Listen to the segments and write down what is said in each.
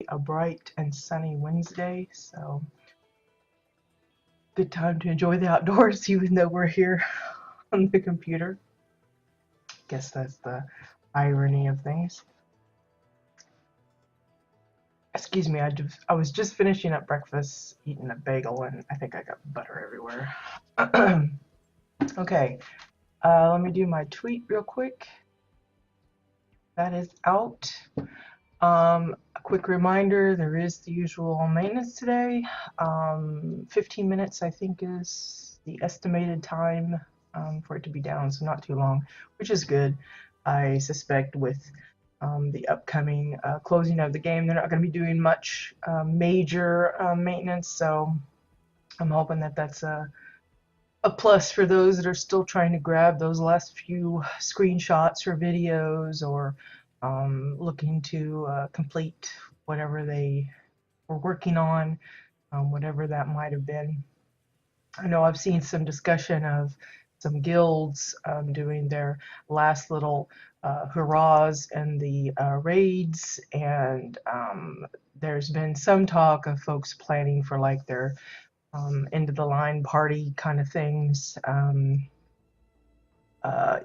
a bright and sunny Wednesday, so good time to enjoy the outdoors even though we're here on the computer. Guess that's the irony of things. Excuse me, I was just finishing up breakfast, eating a bagel, and I think I got butter everywhere. Okay, let me do my tweet real quick. That is out. A quick reminder, there is the usual maintenance today. 15 minutes, I think, is the estimated time for it to be down, so not too long, which is good. I suspect with the upcoming closing of the game, they're not going to be doing much major maintenance, so I'm hoping that that's a plus for those that are still trying to grab those last few screenshots or videos, or looking to complete whatever they were working on, whatever that might have been. I know I've seen some discussion of some guilds doing their last little hurrahs in the raids, and there's been some talk of folks planning for like their end of the line party kind of things.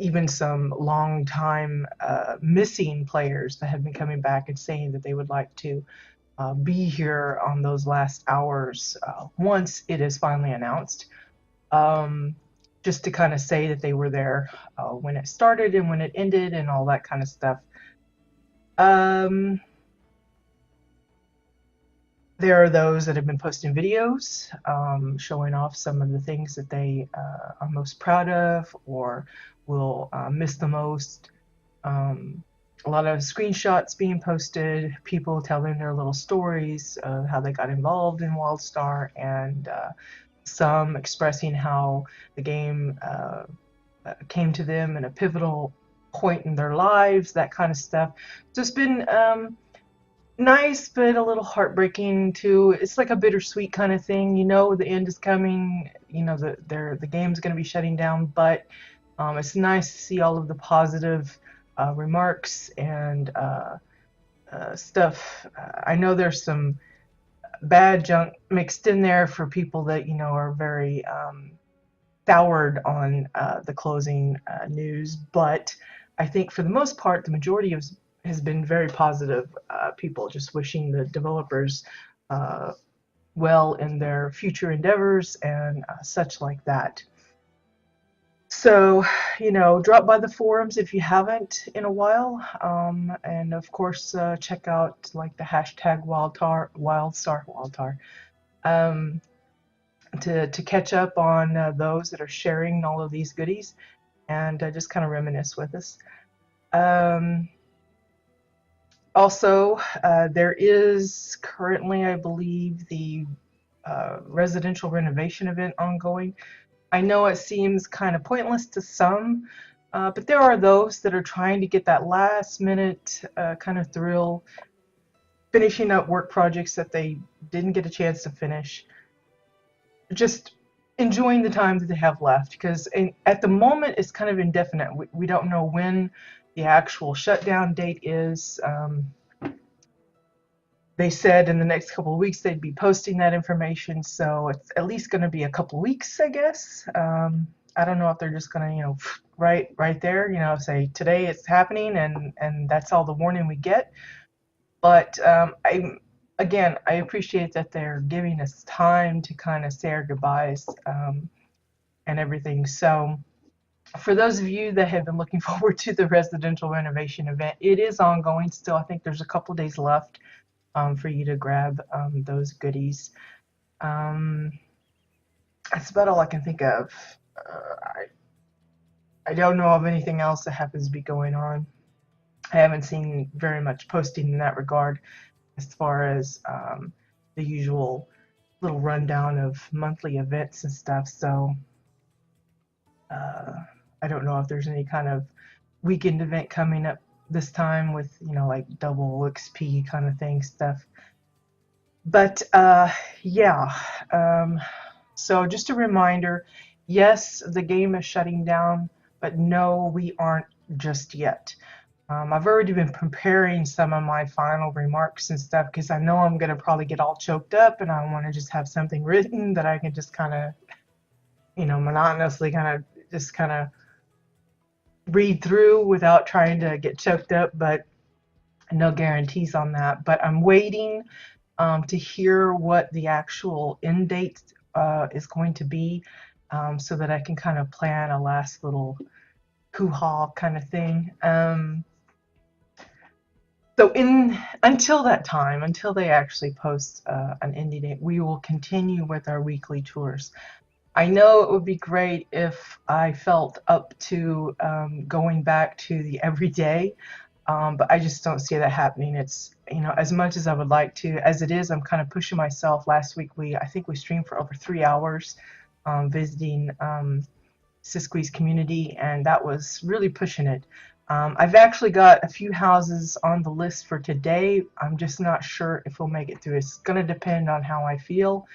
Even some long time missing players that have been coming back and saying that they would like to be here on those last hours once it is finally announced, just to kind of say that they were there when it started and when it ended and all that kind of stuff. There are those that have been posting videos showing off some of the things that they are most proud of or will miss the most. A lot of screenshots being posted, people telling their little stories of how they got involved in WildStar, and some expressing how the game came to them in a pivotal point in their lives, that kind of stuff. So it's been nice, but a little heartbreaking too. It's like a bittersweet kind of thing. You know, the end is coming. You know, the game's going to be shutting down, but it's nice to see all of the positive remarks and stuff. I know there's some bad junk mixed in there for people that, you know, are very soured on the closing news, but I think for the most part, the majority has been very positive. People just wishing the developers well in their future endeavors and such like that. So, you know, drop by the forums if you haven't in a while, and of course check out like the hashtag WildStar, to catch up on those that are sharing all of these goodies, and just kind of reminisce with us. Also, there is currently, I believe, the residential renovation event ongoing. I know it seems kind of pointless to some, but there are those that are trying to get that last minute kind of thrill, finishing up work projects that they didn't get a chance to finish, just enjoying the time that they have left, because at the moment it's kind of indefinite. We don't know when the actual shutdown date is. They said in the next couple of weeks they'd be posting that information, so it's at least going to be a couple of weeks, I guess. I don't know if they're just going to, you know, right there, you know, say today it's happening, and that's all the warning we get. But again, I appreciate that they're giving us time to kind of say our goodbyes and everything. So for those of you that have been looking forward to the residential renovation event, it is ongoing still. I think there's a couple days left for you to grab those goodies. That's about all I can think of. I don't know of anything else that happens to be going on. I haven't seen very much posting in that regard as far as the usual little rundown of monthly events and stuff. So I don't know if there's any kind of weekend event coming up this time with, you know, like double XP kind of thing stuff. But yeah, so just a reminder, yes, the game is shutting down, but no, we aren't just yet. I've already been preparing some of my final remarks and stuff because I know I'm going to probably get all choked up and I want to just have something written that I can just kind of, monotonously kind of read through without trying to get choked up, but no guarantees on that. But I'm waiting to hear what the actual end date is going to be, so that I can kind of plan a last little hoo-ha kind of thing. So until that time, until they actually post an ending date, we will continue with our weekly tours. I know it would be great if I felt up to going back to the everyday, but I just don't see that happening. It's, as much as I would like to, as it is, I'm kind of pushing myself. Last week, I think we streamed for over 3 hours, visiting Siskiyou's community, and that was really pushing it. I've actually got a few houses on the list for today. I'm just not sure if we'll make it through. It's going to depend on how I feel.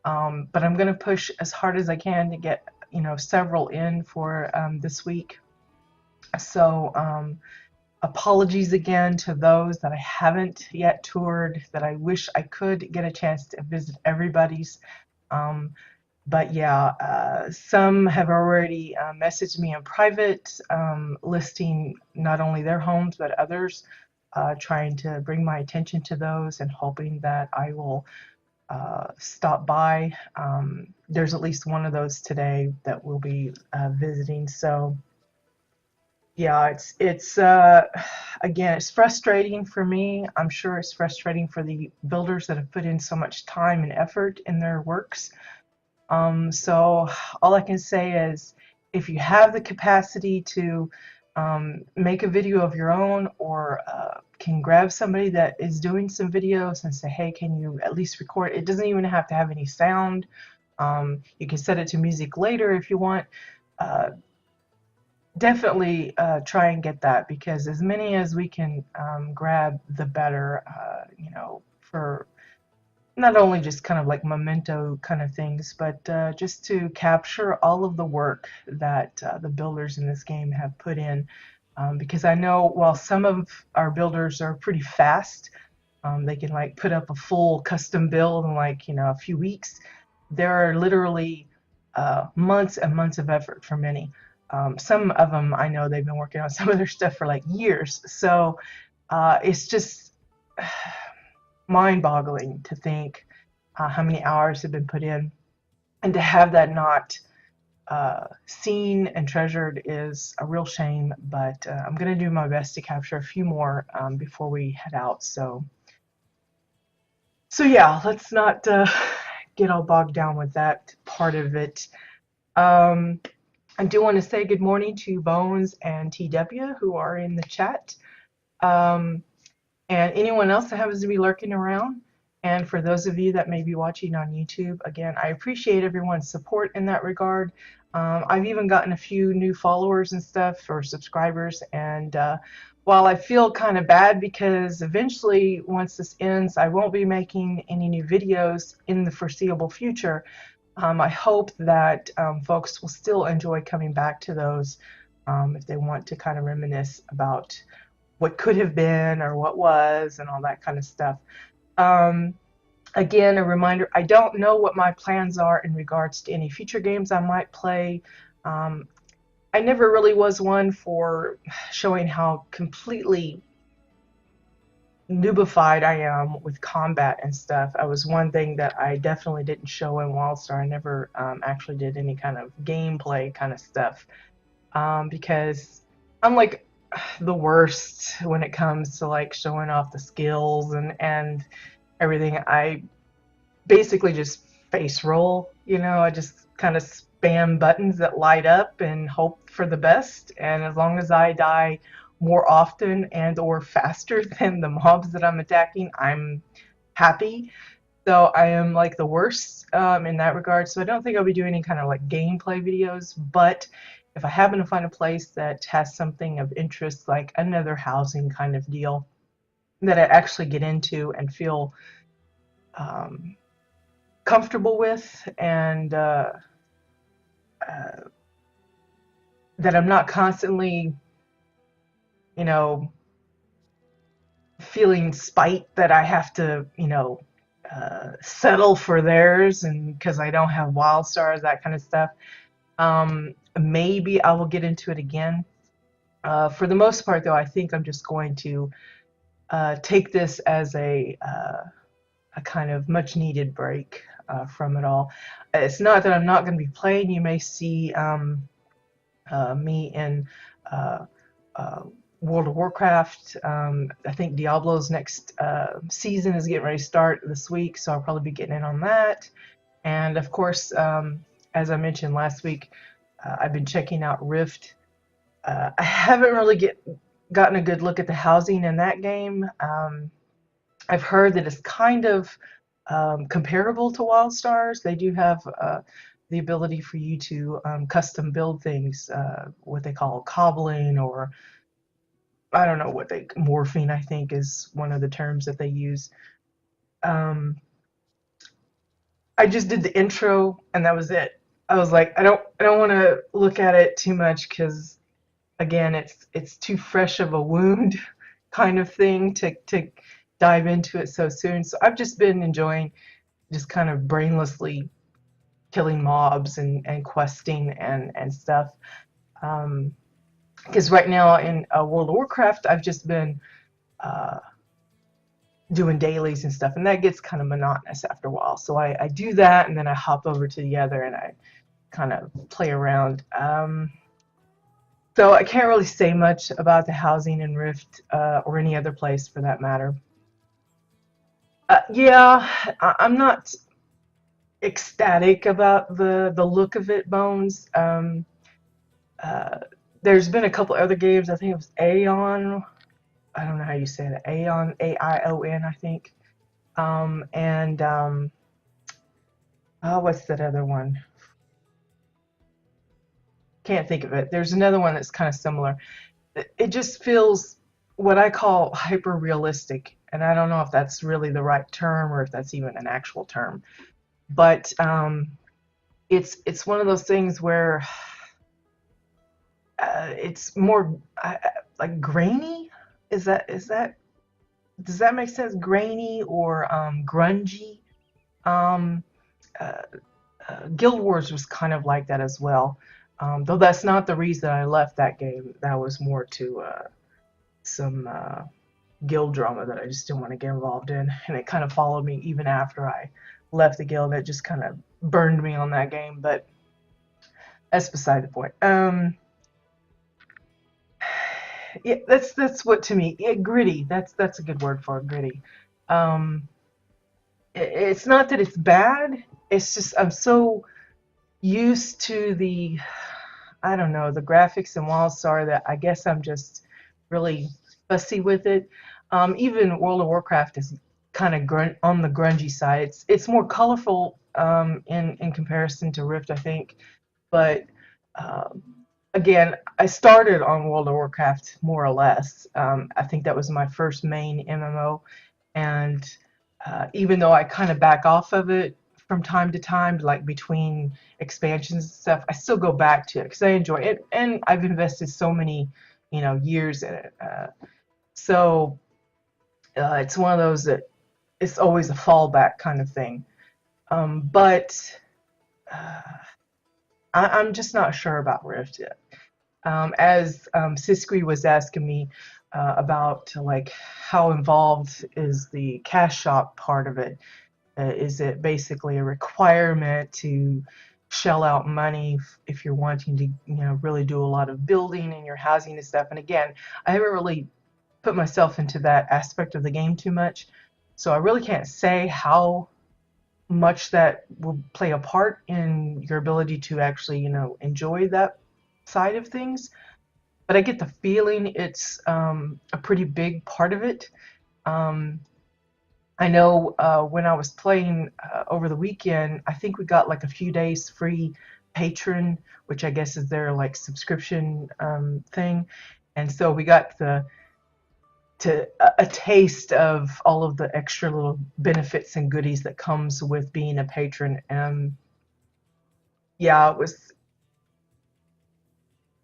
But I'm going to push as hard as I can to get, several in for this week. So apologies again to those that I haven't yet toured, that I wish I could get a chance to visit everybody's. But yeah, some have already messaged me in private, listing not only their homes but others, trying to bring my attention to those and hoping that I will stop by. There's at least one of those today that we'll be visiting. So yeah, it's again, it's frustrating for me. I'm sure it's frustrating for the builders that have put in so much time and effort in their works. So all I can say is, if you have the capacity to make a video of your own, or can grab somebody that is doing some videos and say, hey, can you at least record? It doesn't even have to have any sound. You can set it to music later if you want. Definitely try and get that, because as many as we can grab, the better, for not only just kind of like memento kind of things, but just to capture all of the work that the builders in this game have put in. Because I know while some of our builders are pretty fast, they can like put up a full custom build in like, a few weeks. There are literally months and months of effort for many. Some of them, I know they've been working on some of their stuff for like years. So it's just mind-boggling to think how many hours have been put in, and to have that not seen and treasured is a real shame. But I'm going to do my best to capture a few more before we head out. So yeah, let's not get all bogged down with that part of it. I do want to say good morning to Bones and TW, who are in the chat. And anyone else that happens to be lurking around. And for those of you that may be watching on YouTube, again, I appreciate everyone's support in that regard. I've even gotten a few new followers and stuff, or subscribers, and while I feel kind of bad because eventually, once this ends, I won't be making any new videos in the foreseeable future, I hope that folks will still enjoy coming back to those, if they want to kind of reminisce about what could have been or what was and all that kind of stuff. Again, a reminder, I don't know what my plans are in regards to any future games I might play. I never really was one for showing how completely noobified I am with combat and stuff. I was one thing that I definitely didn't show in WildStar. I never actually did any kind of gameplay kind of stuff, because I'm like the worst when it comes to like showing off the skills and everything. I basically just face roll, I just kind of spam buttons that light up and hope for the best, and as long as I die more often and or faster than the mobs that I'm attacking, I'm happy. So I am like the worst in that regard. So I don't think I'll be doing any kind of like gameplay videos, but if I happen to find a place that has something of interest, like another housing kind of deal, that I actually get into and feel comfortable with, and that I'm not constantly, you know, feeling spite that I have to, settle for theirs, and because I don't have WildStars, that kind of stuff. Maybe I will get into it again. For the most part, though, I think I'm just going to take this as a kind of much needed break from it all. It's not that I'm not going to be playing. You may see me in uh, uh, World of Warcraft. I think Diablo's next season is getting ready to start this week, so I'll probably be getting in on that. And of course, as I mentioned last week, I've been checking out Rift. I haven't really gotten a good look at the housing in that game. I've heard that it's kind of comparable to WildStars. They do have the ability for you to custom build things, what they call cobbling, or I don't know what morphing, I think, is one of the terms that they use. Um, I just did the intro and that was it. I was like, I don't want to look at it too much because again, it's too fresh of a wound kind of thing to dive into it so soon. So I've just been enjoying just kind of brainlessly killing mobs and questing and stuff. Because right now in World of Warcraft, I've just been uh, doing dailies and stuff, and that gets kind of monotonous after a while. So I do that, and then I hop over to the other, and I kind of play around. So I can't really say much about the housing in Rift or any other place for that matter. Yeah, I'm not ecstatic about the look of it, Bones. Uh, there's been a couple other games. I think it was Aeon. I don't know how you say that. Aeon, Aion, I think. And oh, what's that other one? Can't think of it. There's another one that's kind of similar. It just feels what I call hyper realistic, and I don't know if that's really the right term or if that's even an actual term. But it's one of those things where it's more like grainy. Is that does that make sense? Grainy or grungy. Um, uh, Guild Wars was kind of like that as well. Though that's not the reason I left that game. That was more to some guild drama that I just didn't want to get involved in, and it kind of followed me even after I left the guild. It just kind of burned me on that game, but that's beside the point. Yeah, that's what to me. Yeah, gritty. That's a good word for it, gritty. Um, it's not that it's bad. It's just I'm so used to the I don't know the graphics in WildStar that I guess I'm just really fussy with it. Even World of Warcraft is kind of on the grungy side. It's more colorful in comparison to Rift, I think. But um, again, I started on World of Warcraft more or less. I think that was my first main MMO, and even though I kind of back off of it from time to time, like between expansions and stuff, I still go back to it because I enjoy it, and I've invested so many, years in it. So it's one of those that it's always a fallback kind of thing. But uh, I'm just not sure about Rift yet. As Siskri was asking me about like how involved is the cash shop part of it. Is it basically a requirement to shell out money if you're wanting to, really do a lot of building in your housing and stuff? And again, I haven't really put myself into that aspect of the game too much, so I really can't say how much that will play a part in your ability to actually, enjoy that side of things. But I get the feeling it's a pretty big part of it. Um, I know when I was playing over the weekend, I think we got like a few days free patron, which I guess is their like subscription thing, and so we got a taste of all of the extra little benefits and goodies that comes with being a patron. And yeah, it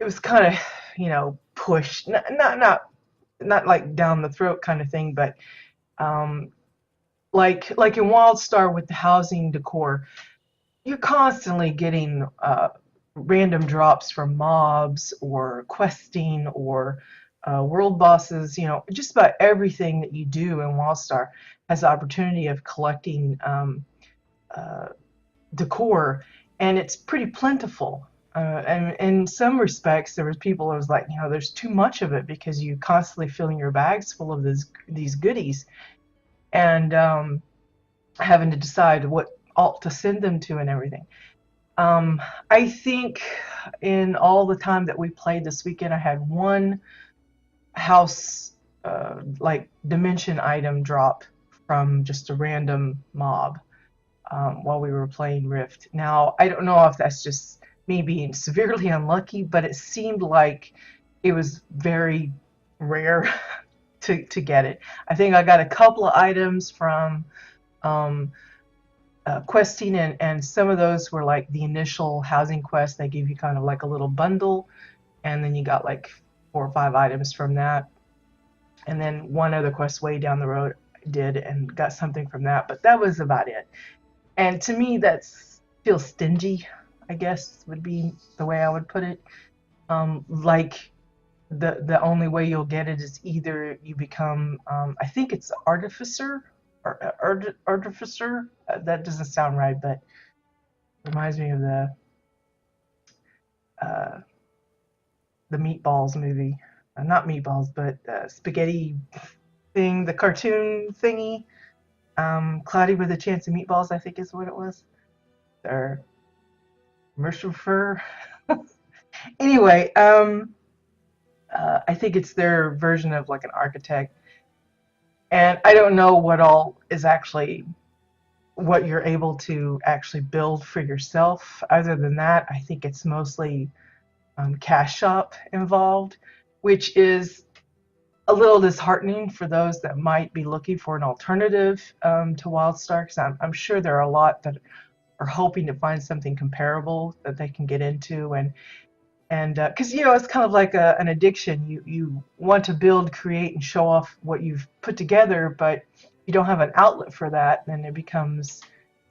was kind of pushed, not not like down the throat kind of thing, but um, like in WildStar with the housing decor, you're constantly getting random drops from mobs or questing or world bosses. You know, just about everything that you do in WildStar has the opportunity of collecting uh, decor, and it's pretty plentiful. And in some respects, there was people that was like, you know, there's too much of it because you constantly filling your bags full of these goodies, and having to decide what alt to send them to and everything. I think in all the time that we played this weekend, I had one house like dimension item drop from just a random mob while we were playing Rift. Now, I don't know if that's just me being severely unlucky, but it seemed like it was very rare to get it. I think I got a couple of items from um, questing, and some of those were like the initial housing quest. They give you kind of like a little bundle, and then you got like 4 or 5 items from that. And then one other quest way down the road did and got something from that, but that was about it. And to me, that's feels stingy, I guess would be the way I would put it. Like the only way you'll get it is either you become, I think it's artificer or artificer. That doesn't sound right, but reminds me of uh, the Meatballs movie. Not Meatballs, but spaghetti thing, the cartoon thingy. Cloudy with a Chance of Meatballs, I think is what it was. Or Mercifer. Anyway, I think it's their version of like an architect. And I don't know what all is actually what you're able to actually build for yourself. Other than that, I think it's mostly cash shop involved, which is a little disheartening for those that might be looking for an alternative to WildStar, because I'm sure there are a lot that are hoping to find something comparable that they can get into, and because you know it's kind of like an addiction. You want to build, create, and show off what you've put together, but you don't have an outlet for that, then it becomes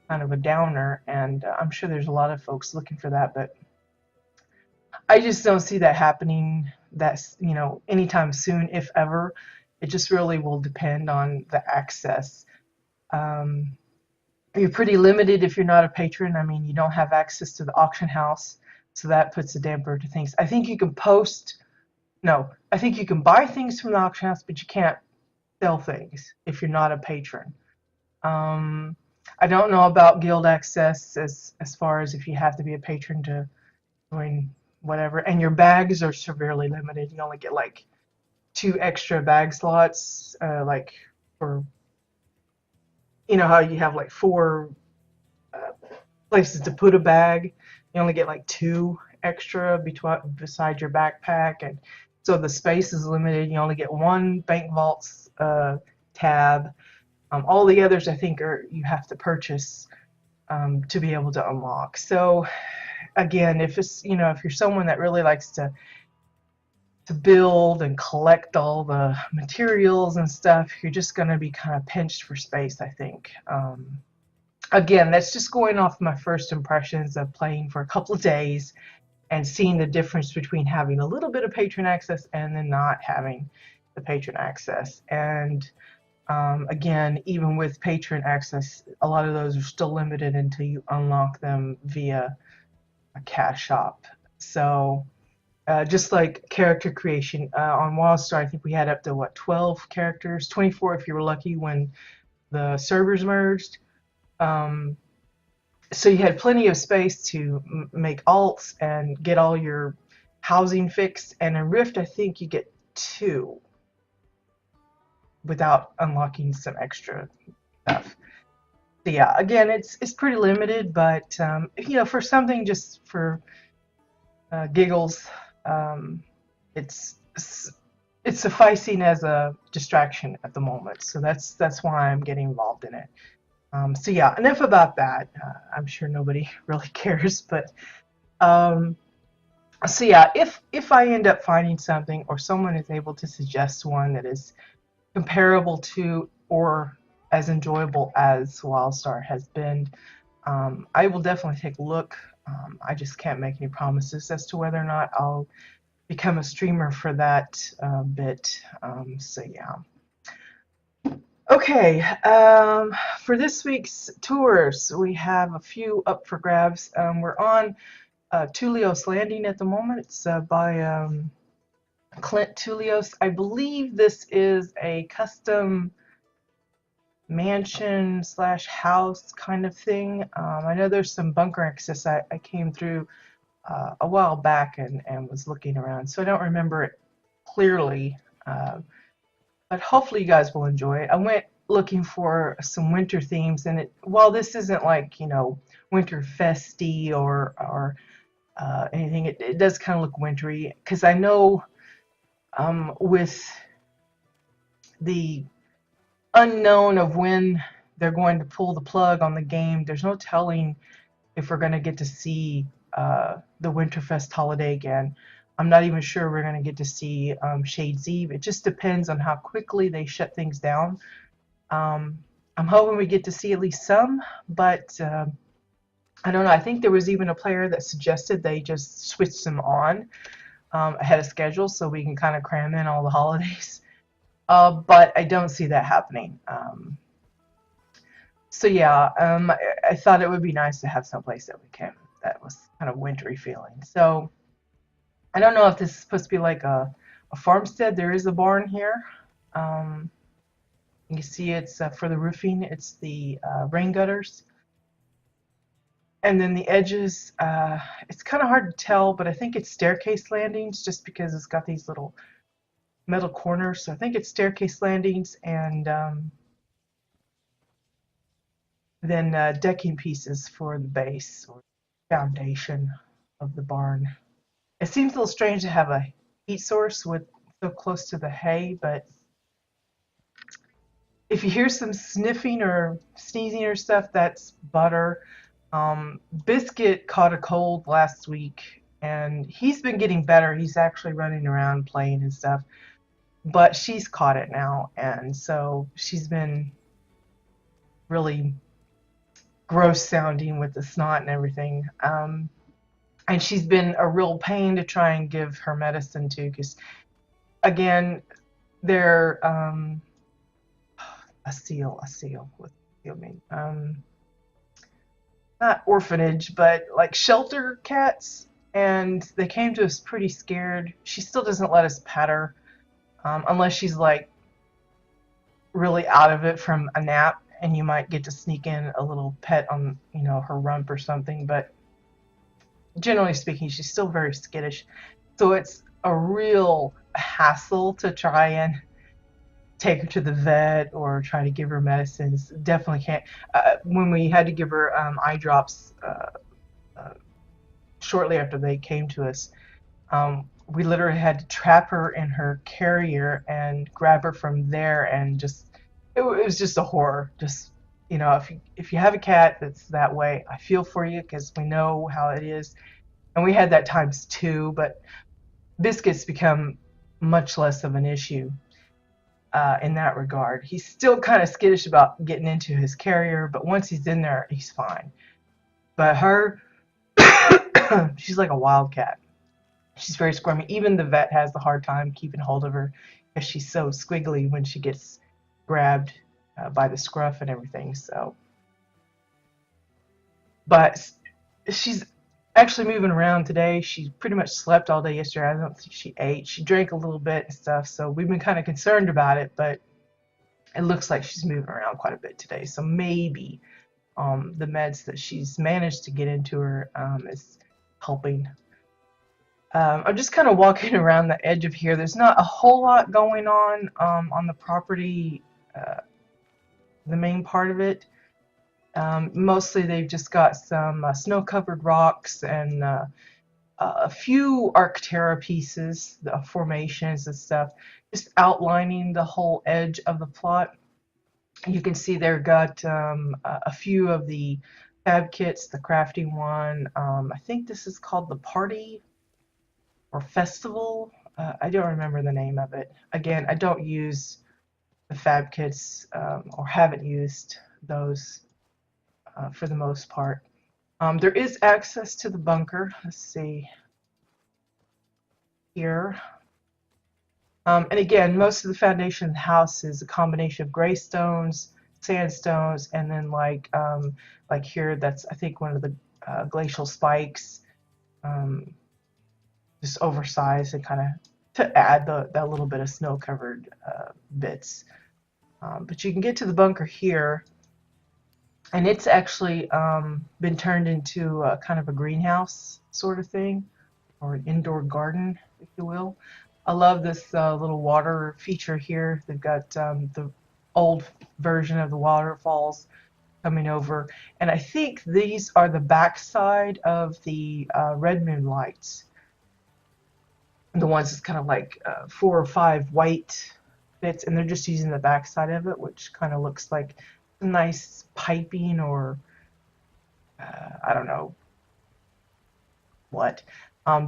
kind of a downer. And I'm sure there's a lot of folks looking for that, but I just don't see that happening. That's, you know, anytime soon, if ever. It just really will depend on the access. Um, you're pretty limited if you're not a patron. I mean, you don't have access to the auction house, so that puts a damper to things. I think you can post, no, I think you can buy things from the auction house, but you can't sell things if you're not a patron. Um, I don't know about guild access as far as if you have to be a patron to join whatever. And your bags are severely limited. You only get like 2 extra bag slots, like for, you know how you have like 4 uh, places to put a bag. You only get like 2 extra beside your backpack, and so the space is limited. You only get 1 bank vaults tab. All the others, I think, are you have to purchase to be able to unlock. So again, if it's, you know, if you're someone that really likes to build and collect all the materials and stuff, you're just going to be kind of pinched for space, I think. Again, that's just going off my first impressions of playing for a couple of days and seeing the difference between having a little bit of patron access and then not having the patron access. And again, even with patron access, a lot of those are still limited until you unlock them via a cash shop. So just like character creation on WildStar, I think we had up to what, 12 characters, 24 if you were lucky when the servers merged. So you had plenty of space to make alts and get all your housing fixed. And in Rift, I think you get 2 without unlocking some extra stuff. So yeah, again, it's pretty limited, but you know, for something just for giggles, it's it's sufficing as a distraction at the moment. So that's why I'm getting involved in it. So yeah, enough about that. I'm sure nobody really cares, but um, So yeah, if I end up finding something or someone is able to suggest one that is comparable to or as enjoyable as WildStar has been, I will definitely take a look. I just can't make any promises as to whether or not I'll become a streamer for that bit. So yeah. Okay, for this week's tours, we have a few up for grabs. We're on Tulios Landing at the moment. It's by Clint Tulios. I believe this is a custom mansion slash house kind of thing. I know there's some bunker access I came through a while back and was looking around, so I don't remember it clearly. But hopefully you guys will enjoy it. I went looking for some winter themes, and while this isn't like, you know, winter festy or anything, it does kind of look wintry, because I know with the unknown of when they're going to pull the plug on the game, there's no telling if we're going to get to see the Winterfest holiday again. I'm not even sure we're going to get to see Shades Eve. It just depends on how quickly they shut things down. Um, I'm hoping we get to see at least some, but I don't know. I think there was even a player that suggested they just switch them on ahead of schedule so we can kind of cram in all the holidays. But I don't see that happening. So yeah, I thought it would be nice to have someplace that was kind of wintry feeling. So I don't know if this is supposed to be like a farmstead. There is a barn here. Um, you can see it's for the roofing. It's the rain gutters. And then the edges, it's kind of hard to tell, but I think it's staircase landings just because it's got these little metal corners. So I think it's staircase landings, and then decking pieces for the base or foundation of the barn. It seems a little strange to have a heat source with so close to the hay, but if you hear some sniffing or sneezing or stuff, that's butter. Biscuit caught a cold last week, and he's been getting better. He's actually running around playing and stuff, but she's caught it now, and so she's been really gross sounding with the snot and everything. And she's been a real pain to try and give her medicine to, because again, they're a seal. What seal mean? Not orphanage, but like shelter cats. And they came to us pretty scared. She still doesn't let us pet her unless she's like really out of it from a nap, and you might get to sneak in a little pet on, you know, her rump or something. But generally speaking, she's still very skittish. So it's a real hassle to try and take her to the vet or try to give her medicines. Definitely can't. When we had to give her eye drops uh, shortly after they came to us, we literally had to trap her in her carrier and grab her from there, and just it was just a horror. Just, you know, if you have a cat that's that way, I feel for you, because we know how it is, and we had that times two. But Biscuit's become much less of an issue in that regard. He's still kind of skittish about getting into his carrier, but once he's in there, he's fine. But her, she's like a wildcat. She's very squirmy. Even the vet has a hard time keeping hold of her because she's so squiggly when she gets grabbed by the scruff and everything. So, but she's actually moving around today. She pretty much slept all day yesterday. I don't think she ate. She drank a little bit and stuff. So we've been kind of concerned about it, but it looks like she's moving around quite a bit today. So maybe the meds that she's managed to get into her is helping. I'm just kind of walking around the edge of here. There's not a whole lot going on the property, uh, the main part of it. Mostly they've just got some snow-covered rocks and a few Arctera pieces, the formations and stuff, just outlining the whole edge of the plot. You can see they've got a few of the fab kits, the crafting one. I think this is called the Party or festival. I don't remember the name of it. Again, I don't use the fab kits or haven't used those for the most part. There is access to the bunker. Let's see here. And again, most of the foundation of the house is a combination of gray stones, sandstones, and then like here, that's I think one of the glacial spikes, um, just oversized and kind of to add that little bit of snow-covered bits. But you can get to the bunker here, and it's actually been turned into kind of a greenhouse sort of thing, or an indoor garden, if you will. I love this little water feature here. They've got the old version of the waterfalls coming over, and I think these are the backside of the red moon lights. The ones that's kind of like 4 or 5 white bits, and they're just using the backside of it, which kind of looks like a nice piping or I don't know what.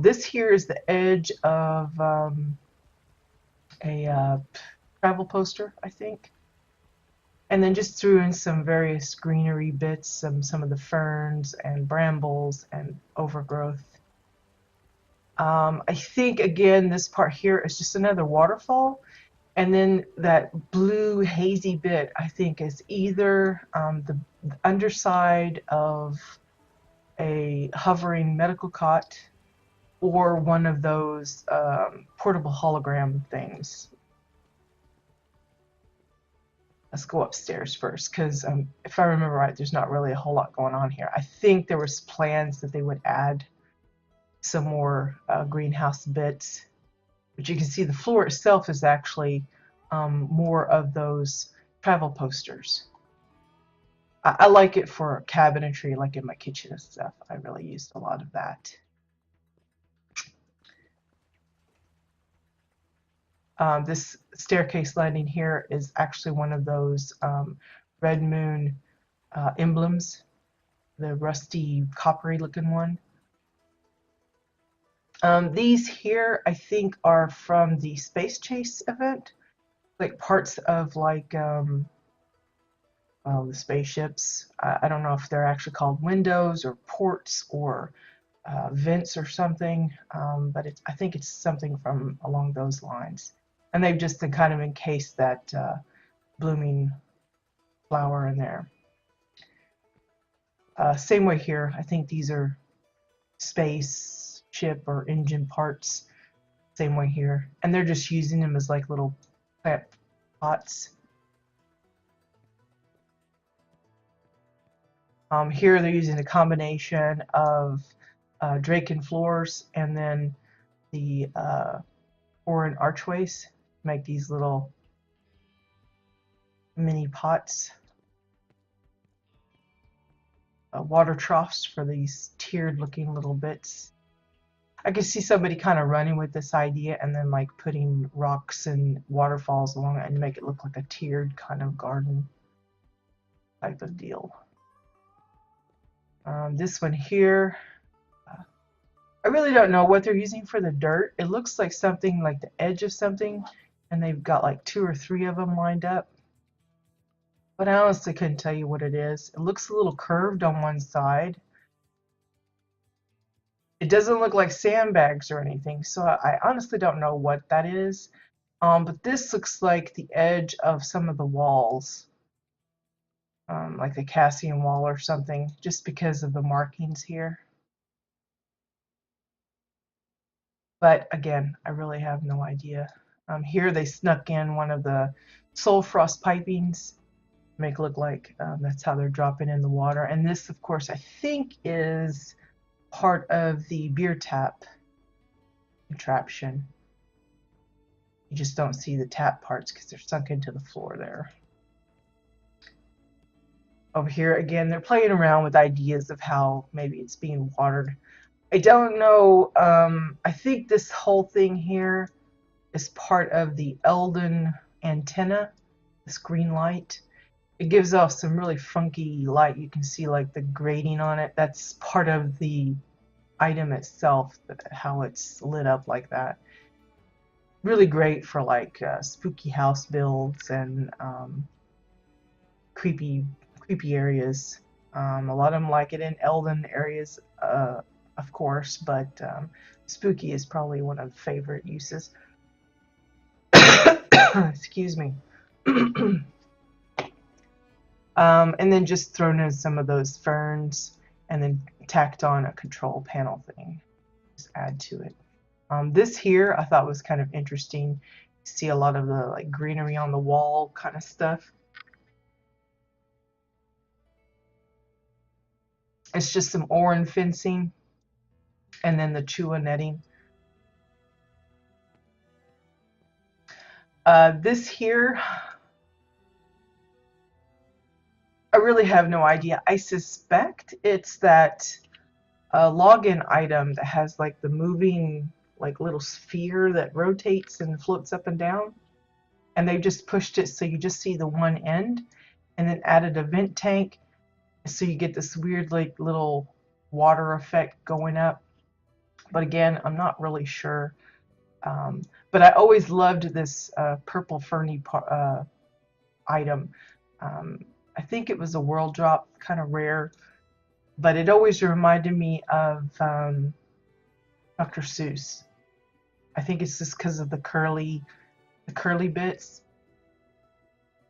This here is the edge of a travel poster, I think. And then just threw in some various greenery bits, some of the ferns and brambles and overgrowth. I think again this part here is just another waterfall, and then that blue hazy bit I think is either the underside of a hovering medical cot or one of those portable hologram things. Let's go upstairs first, because if I remember right, there's not really a whole lot going on here. I think there was plans that they would add some more greenhouse bits, but you can see the floor itself is actually more of those travel posters. I like it for cabinetry, like in my kitchen and stuff. I really used a lot of that. This staircase landing here is actually one of those red moon emblems, the rusty coppery looking one. These here I think are from the Space Chase event, like parts of like well, the spaceships. I don't know if they're actually called windows or ports or vents or something, but I think it's something from along those lines. And they've just kind of encased that blooming flower in there. Same way here. I think these are spaceship or engine parts. Same way here. And they're just using them as like little plant pots. Here they're using a combination of Draken floors and then the foreign archways to make these little mini pots. Water troughs for these tiered looking little bits. I could see somebody kind of running with this idea and then like putting rocks and waterfalls along it and make it look like a tiered kind of garden type of deal. This one here, I really don't know what they're using for the dirt. It looks like something like the edge of something, and they've got like 2 or 3 of them lined up. But I honestly couldn't tell you what it is. It looks a little curved on one side. It doesn't look like sandbags or anything, so I honestly don't know what that is. But this looks like the edge of some of the walls, like the Cassian wall or something, just because of the markings here. But again, I really have no idea. Here they snuck in one of the soul frost pipings, make it look like that's how they're dropping in the water. And this, of course, I think is part of the beer tap contraption. You just don't see the tap parts because they're sunk into the floor there. Over here, again, they're playing around with ideas of how maybe it's being watered. I don't know. I think this whole thing here is part of the Eldon antenna, this green light. It gives off some really funky light. You can see like the grating on it. That's part of the item itself, how it's lit up like that. Really great for like spooky house builds and creepy areas. A lot of them like it in elven areas, of course, but spooky is probably one of the favorite uses. Excuse me. And then just thrown in some of those ferns and then tacked on a control panel thing. Just add to it. This here I thought was kind of interesting. See a lot of the like greenery on the wall kind of stuff. It's just some Oran fencing and then the Chua netting. This here, I really have no idea. I suspect it's that login item that has like the moving like little sphere that rotates and floats up and down. And they just pushed it so you just see the one end and then added a vent tank so you get this weird like little water effect going up. But again, I'm not really sure. But I always loved this purple ferny item. I think it was a world drop, kind of rare, but it always reminded me of Dr. Seuss. I think it's just because of the curly bits.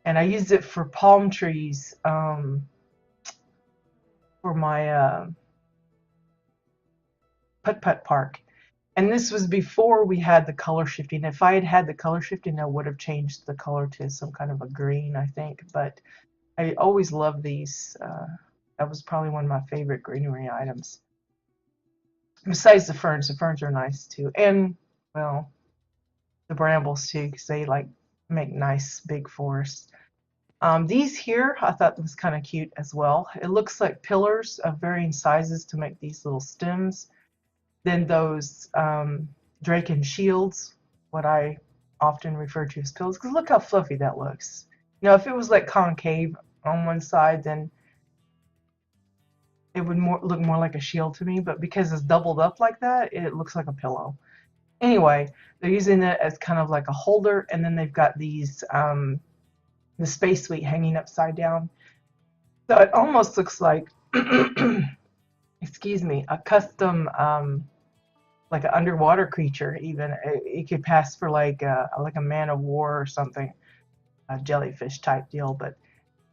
And I used it for palm trees for my putt-putt park. And this was before we had the color shifting. If I had had the color shifting, I would have changed the color to some kind of a green, I think. But I always loved these. That was probably one of my favorite greenery items. Besides the ferns are nice too. And, well, the brambles too, because they like make nice big forests. These here, I thought was kind of cute as well. It looks like pillars of varying sizes to make these little stems. Then those Draken shields, what I often refer to as pillars, because look how fluffy that looks. You know, if it was like concave on one side, then it would look more like a shield to me, but because it's doubled up like that, it looks like a pillow. Anyway, they're using it as kind of like a holder, and then they've got these, the space suite hanging upside down. So it almost looks like, excuse me, a custom, like an underwater creature even. It could pass for like a man of war or something, a jellyfish type deal, but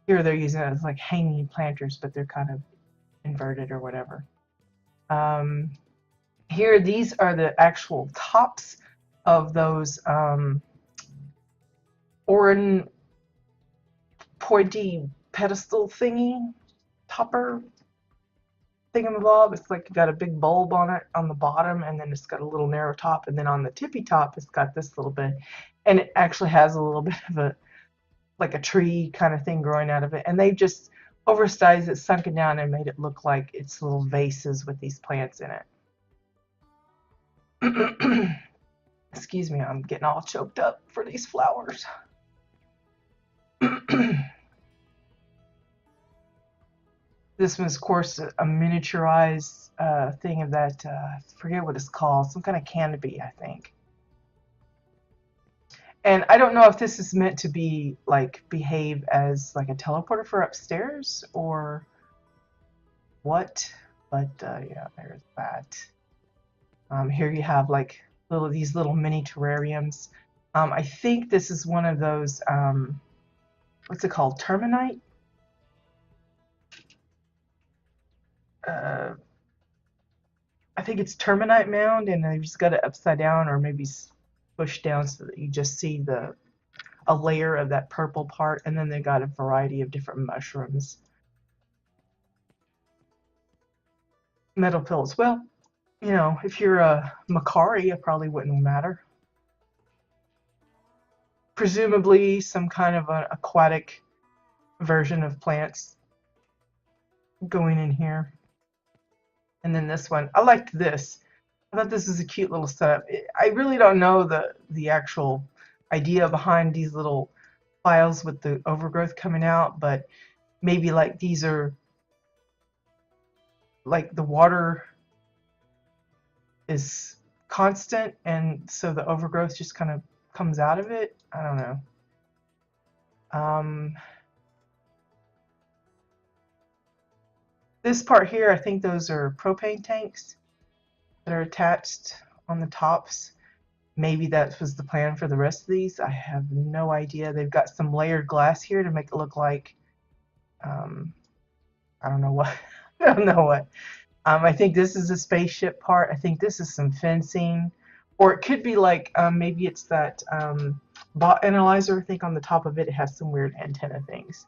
here they're using it as like hanging planters, but they're kind of inverted or whatever. Here, these are the actual tops of those Oran pointy pedestal thingy, topper thingamabob. It's like got a big bulb on it on the bottom, and then it's got a little narrow top, and then on the tippy top it's got this little bit, and it actually has a little bit of a like a tree kind of thing growing out of it, and they just oversized it, sunk it down, and made it look like it's little vases with these plants in it. Excuse me, I'm getting all choked up for these flowers. This was, of course, a miniaturized thing of that, I forget what it's called, some kind of canopy, I think. And I don't know if this is meant to be like behave as like a teleporter for upstairs or what, but yeah, there's that. Here you have like these little mini terrariums. I think this is one of those, what's it called, terminite? I think it's terminite mound, and they've just got it upside down or maybe pushed down so that you just see a layer of that purple part, and then they've got a variety of different mushrooms. Metal pills. Well, you know, if you're a Macari, it probably wouldn't matter. Presumably some kind of an aquatic version of plants going in here. And then this one, I liked this. I thought this was a cute little setup. I really don't know the actual idea behind these little files with the overgrowth coming out, but maybe like these are like the water is constant, and so the overgrowth just kind of comes out of it. I don't know. This part here, I think those are propane tanks that are attached on the tops. Maybe that was the plan for the rest of these. I have no idea. They've got some layered glass here to make it look like, I don't know what. I don't know what. I think this is a spaceship part. I think this is some fencing. Or it could be like, maybe it's that bot analyzer. I think on the top of it, it has some weird antenna things.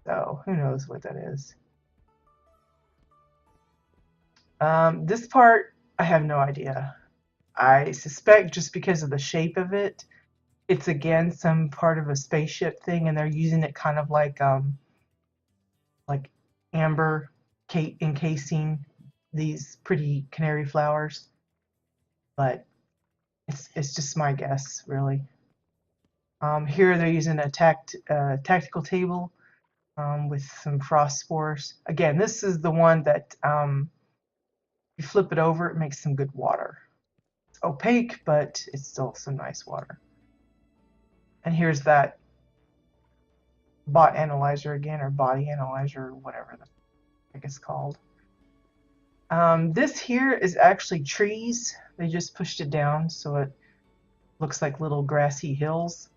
So who knows what that is. This part, I have no idea. I suspect just because of the shape of it, it's again some part of a spaceship thing, and they're using it kind of like amber encasing these pretty canary flowers. But it's just my guess, really. Here they're using a tactical table with some frost spores. Again, this is the one that you flip it over, it makes some good water. It's opaque, but it's still some nice water. And here's that bot analyzer again, or body analyzer, or whatever the heck it's called. This here is actually trees. They just pushed it down so it looks like little grassy hills.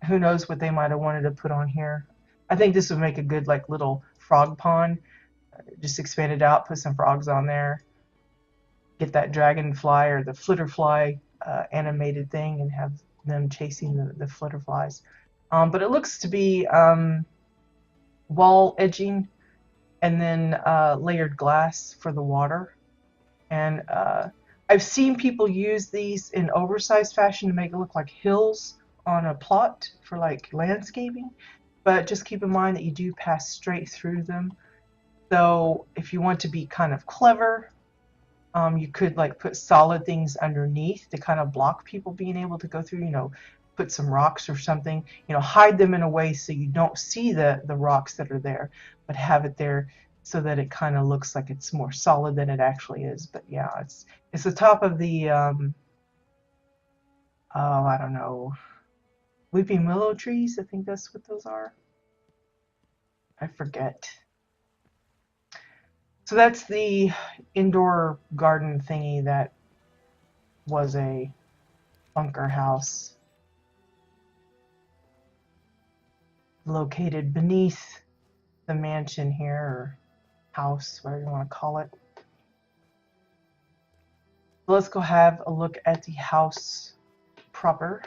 Who knows what they might have wanted to put on here. I think this would make a good like little frog pond. Just expand it out, put some frogs on there. Get that dragonfly or the flitterfly animated thing and have them chasing the flitterflies. But it looks to be wall edging and then layered glass for the water. And I've seen people use these in oversized fashion to make it look like hills on a plot for like landscaping. But just keep in mind that you do pass straight through them. So if you want to be kind of clever, you could like put solid things underneath to kind of block people being able to go through, you know, put some rocks or something, you know, hide them in a way so you don't see the rocks that are there, but have it there so that it kind of looks like it's more solid than it actually is. But yeah, it's the top of the, oh, I don't know, weeping willow trees. I think that's what those are. I forget. So that's the indoor garden thingy that was a bunker house located beneath the mansion here, or house, whatever you want to call it. So let's go have a look at the house proper.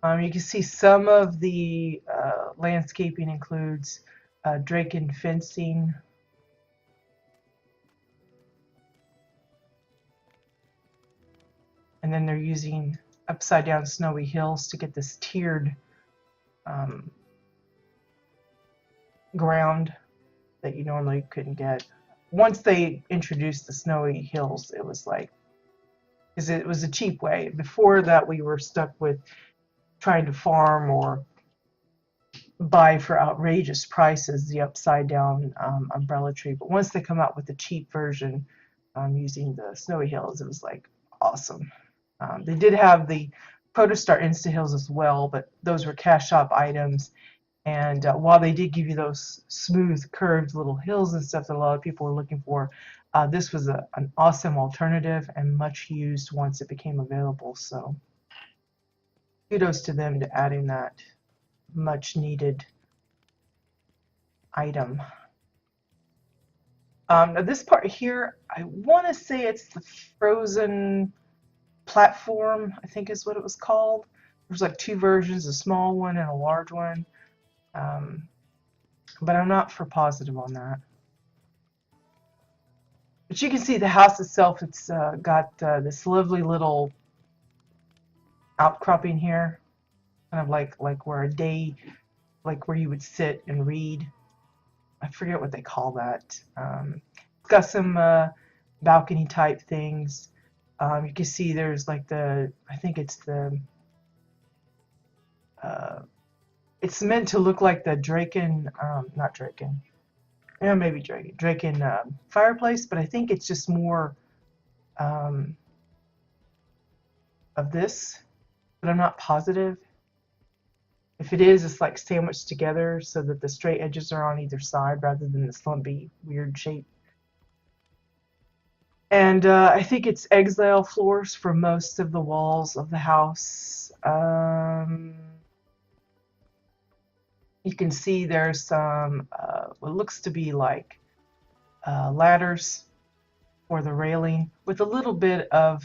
You can see some of the landscaping includes draken fencing, and then they're using upside down snowy hills to get this tiered ground that you normally couldn't get. Once they introduced the snowy hills, it was like, because it was a cheap way. Before that, we were stuck with trying to farm or buy for outrageous prices the upside down umbrella tree. But once they come out with the cheap version using the snowy hills, it was like awesome. They did have the Protostar Insta Hills as well, but those were cash shop items. And while they did give you those smooth, curved little hills and stuff that a lot of people were looking for, this was an awesome alternative and much used once it became available. So kudos to them to adding that much needed item. Now this part here, I want to say it's the frozen platform, I think is what it was called. There's like two versions, a small one and a large one. But I'm not for positive on that. But you can see the house itself, it's got this lovely little outcropping here, kind of like where a day, like where you would sit and read. I forget what they call that. It's got some balcony type things. You can see there's like I think it's it's meant to look like the Draken, not Draken, Yeah, maybe Draken fireplace, but I think it's just more um, of this, but I'm not positive. If it is, it's like sandwiched together so that the straight edges are on either side rather than this lumpy, weird shape. And I think it's exile floors for most of the walls of the house. You can see there's some what looks to be like ladders for the railing with a little bit of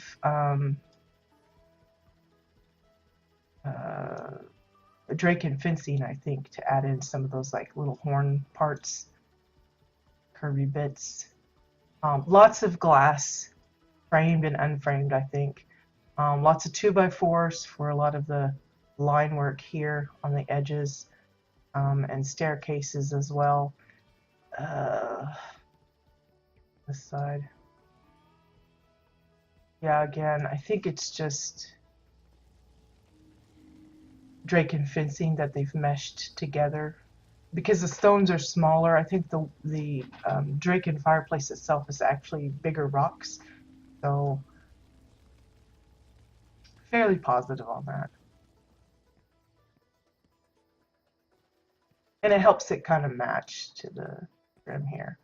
drake and fencing, I think, to add in some of those like little horn parts, curvy bits. Lots of glass, framed and unframed, I think. Lots of 2x4s for a lot of the line work here on the edges, and staircases as well. This side. Yeah, again, I think it's just drake and fencing that they've meshed together. Because the stones are smaller, I think the drake and fireplace itself is actually bigger rocks. So fairly positive on that. And it helps it kind of match to the rim here.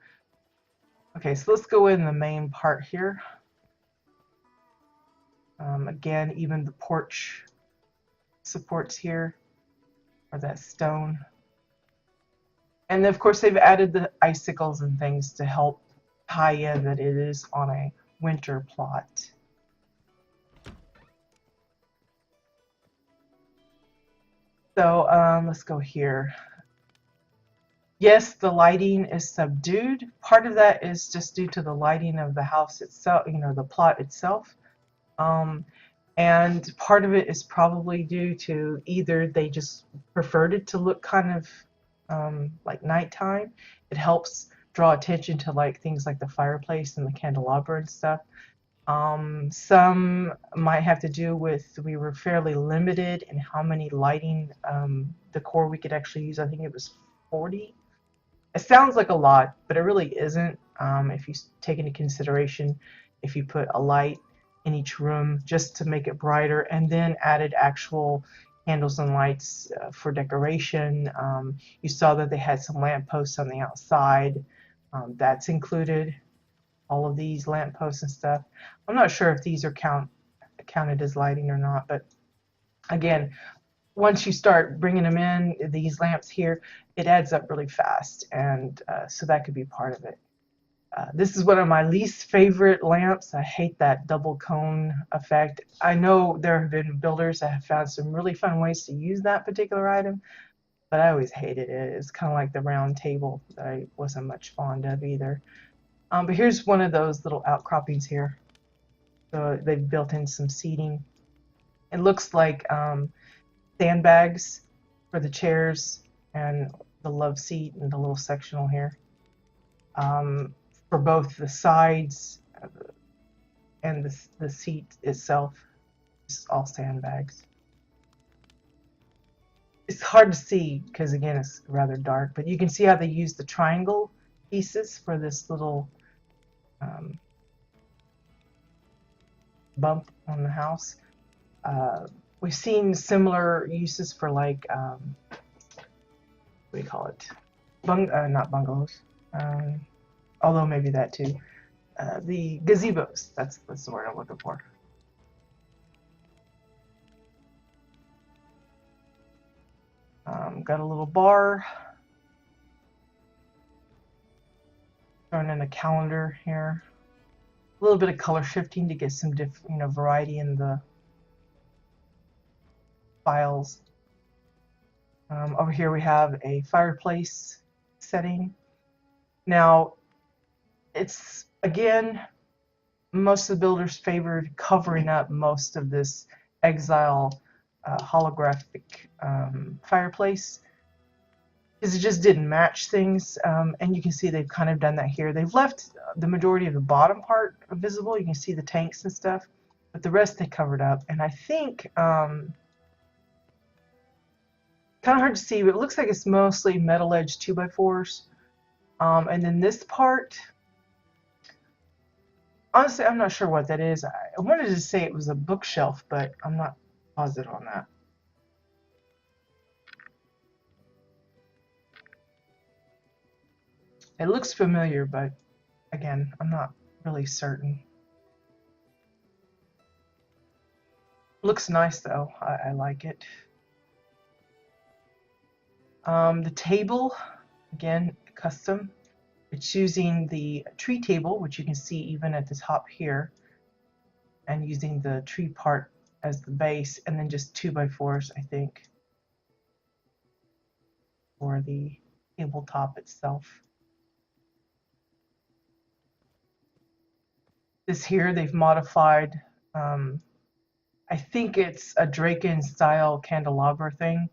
Okay, so let's go in the main part here. Again, even the porch supports here are that stone. And of course they've added the icicles and things to help tie in that it is on a winter plot. So let's go here. Yes, the lighting is subdued. Part of that is just due to the lighting of the house itself, you know, the plot itself. And part of it is probably due to either they just preferred it to look kind of like nighttime. It helps draw attention to like things like the fireplace and the candelabra and stuff. Some might have to do with we were fairly limited in how many lighting decor we could actually use. I think it was 40. It sounds like a lot, but it really isn't. If you take into consideration if you put a light in each room just to make it brighter and then added actual candles and lights for decoration. You saw that they had some lampposts on the outside. That's included. All of these lampposts and stuff. I'm not sure if these are counted as lighting or not, but again, once you start bringing them in, these lamps here, it adds up really fast, and so that could be part of it. This is one of my least favorite lamps. I hate that double cone effect. I know there have been builders that have found some really fun ways to use that particular item, but I always hated it. It's kind of like the round table that I wasn't much fond of either. But here's one of those little outcroppings here. So they've built in some seating. It looks like sandbags for the chairs and the love seat and the little sectional here. For both the sides and the seat itself, it's all sandbags. It's hard to see because again it's rather dark, but you can see how they use the triangle pieces for this little bump on the house. We've seen similar uses for like what do you call it? Not bungalows. Although maybe that too. The gazebos. That's the word I'm looking for. Got a little bar. Throwing in a calendar here. A little bit of color shifting to get some different, variety in the files. Over here we have a fireplace setting. Now, it's again, most of the builders favored covering up most of this exile holographic fireplace because it just didn't match things, and you can see they've kind of done that here. They've left the majority of the bottom part visible. You can see the tanks and stuff, but the rest they covered up, and I think kind of hard to see, but it looks like it's mostly metal edge 2x4s. And then this part, honestly, I'm not sure what that is. I wanted to say it was a bookshelf, but I'm not positive on that. It looks familiar, but again, I'm not really certain. Looks nice though. I like it. The table, again, custom. It's using the tree table, which you can see even at the top here, and using the tree part as the base, and then just 2x4s, I think, for the tabletop itself. This here they've modified. I think it's a Draken style candelabra thing.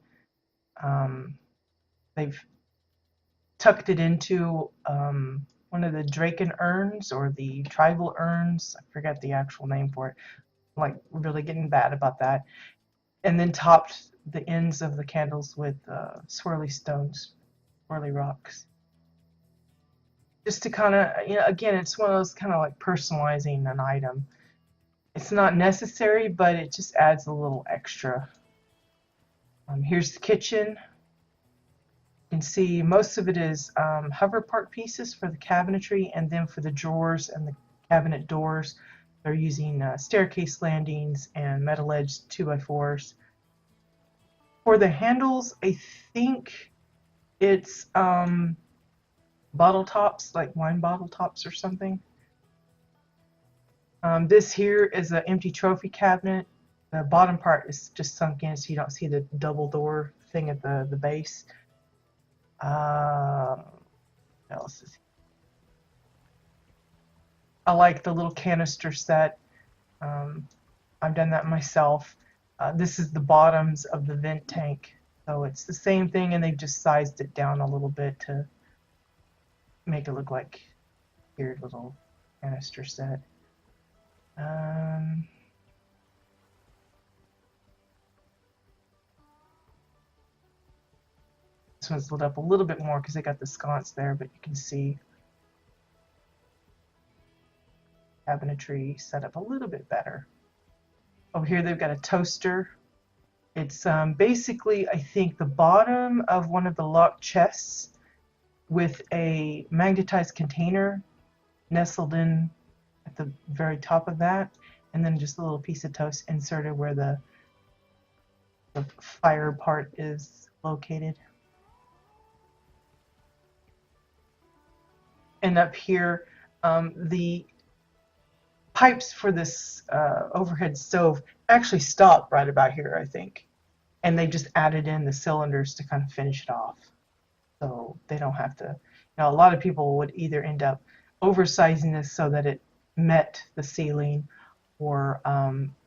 They've tucked it into one of the Draken urns or the tribal urns. I forget the actual name for it. Like really getting bad about that. And then topped the ends of the candles with swirly stones, swirly rocks. Just to kind of, you know, again, it's one of those kind of like personalizing an item. It's not necessary, but it just adds a little extra. Here's the kitchen. You can see most of it is hover part pieces for the cabinetry, and then for the drawers and the cabinet doors, they're using staircase landings and metal edged 2x4s. For the handles, I think it's bottle tops, like wine bottle tops or something. This here is an empty trophy cabinet. The bottom part is just sunk in, so you don't see the double door thing at the base. What else is here? I like the little canister set. I've done that myself. This is the bottoms of the vent tank. So it's the same thing, and they've just sized it down a little bit to make it look like a weird little canister set. This one's lit up a little bit more because they got the sconce there, but you can see cabinetry set up a little bit better. Over here they've got a toaster. It's basically, I think, the bottom of one of the locked chests with a magnetized container nestled in at the very top of that, and then just a little piece of toast inserted where the fire part is located. And up here, the pipes for this overhead stove actually stop right about here, I think. And they just added in the cylinders to kind of finish it off. So they don't have to, you know, a lot of people would either end up oversizing this so that it met the ceiling, or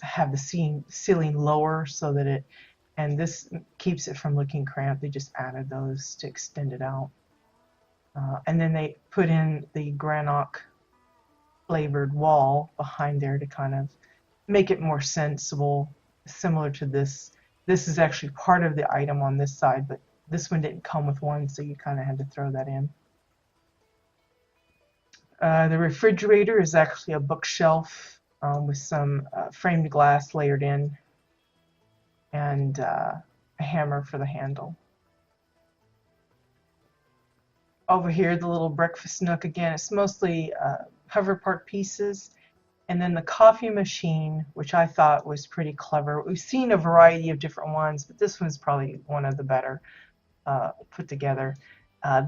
have the ceiling lower so that it, and this keeps it from looking cramped. They just added those to extend it out. And then they put in the Granock flavored wall behind there to kind of make it more sensible, similar to this. This is actually part of the item on this side, but this one didn't come with one, so you kind of had to throw that in. The refrigerator is actually a bookshelf with some framed glass layered in, and a hammer for the handle. Over here, the little breakfast nook, again, it's mostly hover part pieces. And then the coffee machine, which I thought was pretty clever. We've seen a variety of different ones, but this one's probably one of the better put together.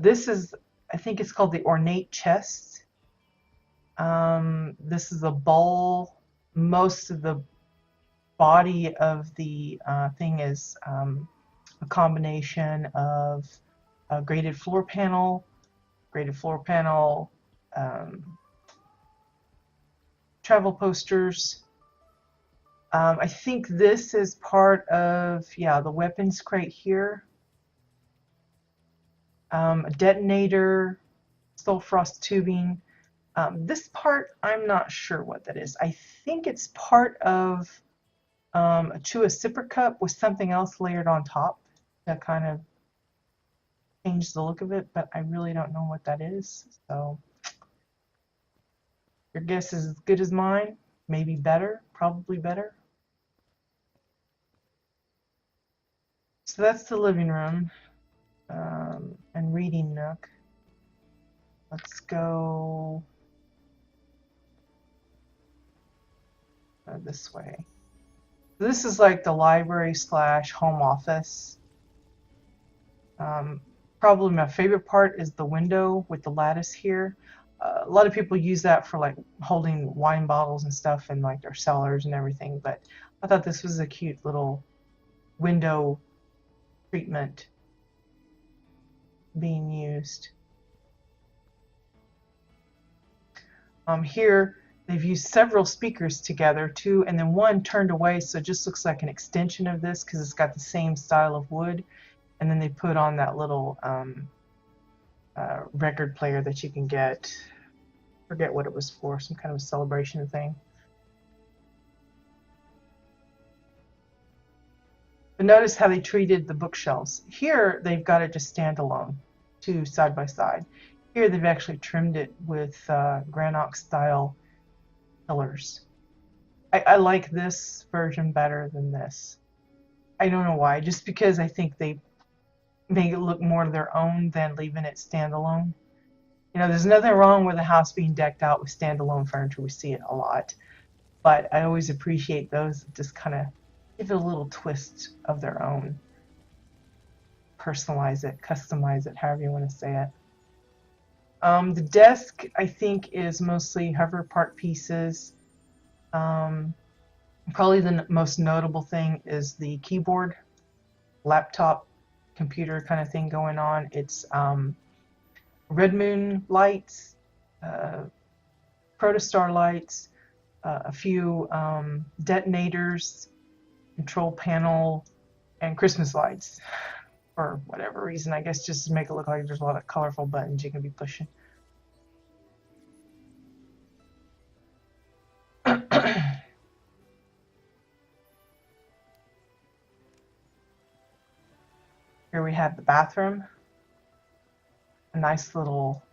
This is, I think it's called the ornate chest. This is a bowl. Most of the body of the thing is a combination of a graded floor panel, travel posters. I think this is part of, yeah, the weapons crate here. A detonator, sulfrost tubing. This part, I'm not sure what that is. I think it's part of a Chua sipper cup with something else layered on top. That kind of, change the look of it, but I really don't know what that is. So your guess is as good as mine. Maybe better, probably better. So that's the living room and reading nook. Let's go this way. This is like the library slash home office. Probably my favorite part is the window with the lattice here. A lot of people use that for like holding wine bottles and stuff in like their cellars and everything, but I thought this was a cute little window treatment being used. Here they've used several speakers together too, and then one turned away, so it just looks like an extension of this because it's got the same style of wood. And then they put on that little record player that you can get. Forget what it was for, some kind of a celebration thing. But notice how they treated the bookshelves. Here they've got it just standalone, two side by side. Here they've actually trimmed it with granite style pillars. I like this version better than this. I don't know why, just because I think they make it look more their own than leaving it standalone. You know, there's nothing wrong with a house being decked out with standalone furniture. We see it a lot. But I always appreciate those that just kind of give it a little twist of their own. Personalize it, customize it, however you want to say it. The desk, I think, is mostly hover part pieces. Probably the most notable thing is the keyboard, laptop, computer kind of thing going on. It's red moon lights, protostar lights, a few detonators, control panel, and Christmas lights for whatever reason. I guess just to make it look like there's a lot of colorful buttons you can be pushing. Here we have the bathroom. A nice little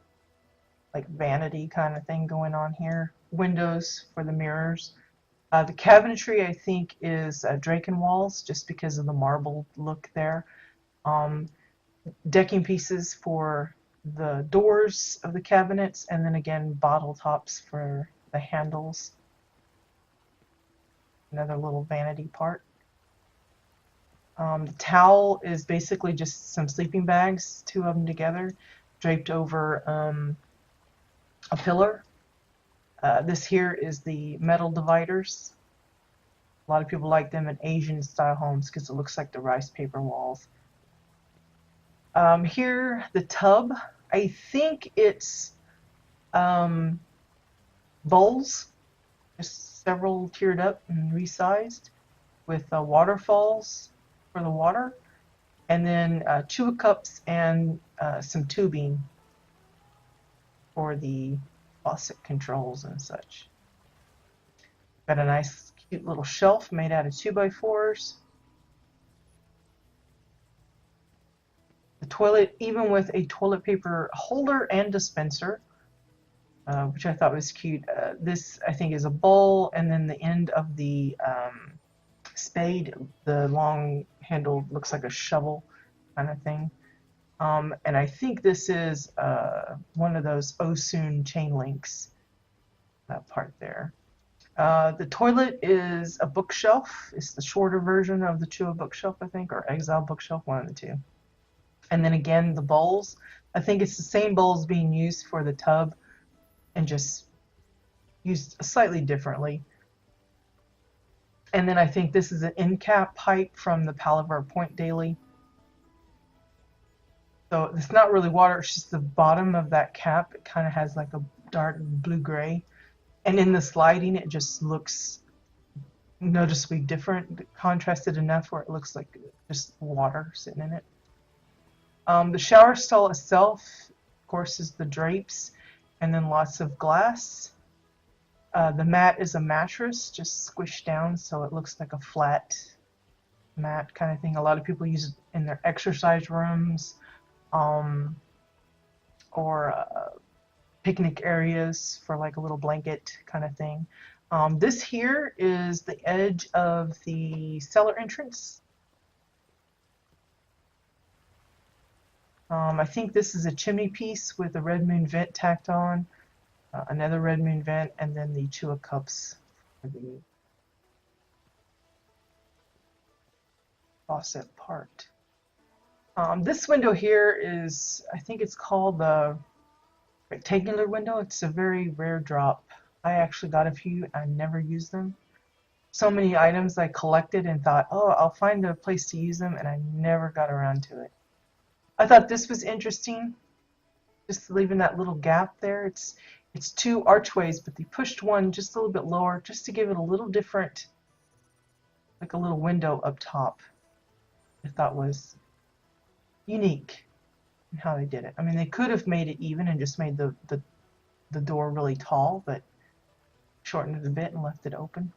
like vanity kind of thing going on here. Windows for the mirrors. The cabinetry, I think, is Draken walls just because of the marble look there. Decking pieces for the doors of the cabinets, and then again bottle tops for the handles. Another little vanity part. The towel is basically just some sleeping bags, two of them together, draped over a pillar. This here is the metal dividers. A lot of people like them in Asian style homes because it looks like the rice paper walls. Here, the tub. I think it's bowls, just several tiered up and resized with waterfalls for the water, and then chewa cups and some tubing for the faucet controls and such. Got a nice cute little shelf made out of 2x4s. The toilet, even with a toilet paper holder and dispenser, which I thought was cute. This, I think, is a bowl, and then the end of the spade, the long handle, looks like a shovel kind of thing. And I think this is one of those Osun chain links, that part there. The toilet is a bookshelf. It's the shorter version of the Chua bookshelf, I think, or Exile bookshelf, one of the two. And then again, the bowls. I think it's the same bowls being used for the tub and just used slightly differently. And then I think this is an end cap pipe from the Palaver Point Daily. So it's not really water, it's just the bottom of that cap. It kind of has like a dark blue-gray. And in the sliding, it just looks noticeably different, contrasted enough where it looks like just water sitting in it. The shower stall itself, of course, is the drapes, and then lots of glass. The mat is a mattress, just squished down so it looks like a flat mat kind of thing. A lot of people use it in their exercise rooms um, or picnic areas for like a little blanket kind of thing. This here is the edge of the cellar entrance. I think this is a chimney piece with a red moon vent tacked on, another red moon vent, and then the two of cups for the faucet part. This window here is, I think it's called the rectangular window. It's a very rare drop. I actually got a few. I never used them. So many items I collected and thought, oh, I'll find a place to use them, and I never got around to it. I thought this was interesting, just leaving that little gap there. It's two archways, but they pushed one just a little bit lower just to give it a little different, like a little window up top. I thought was unique in how they did it. I mean, they could have made it even and just made the door really tall, but shortened it a bit and left it open.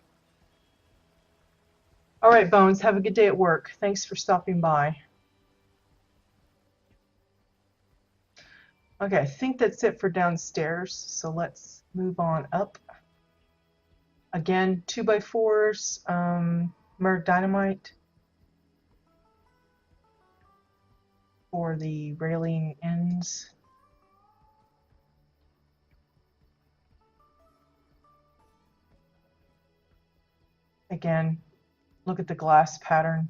All right, Bones, have a good day at work. Thanks for stopping by. Okay, I think that's it for downstairs, so let's move on up. Again, 2x4s, Merc Dynamite for the railing ends. Again, look at the glass pattern.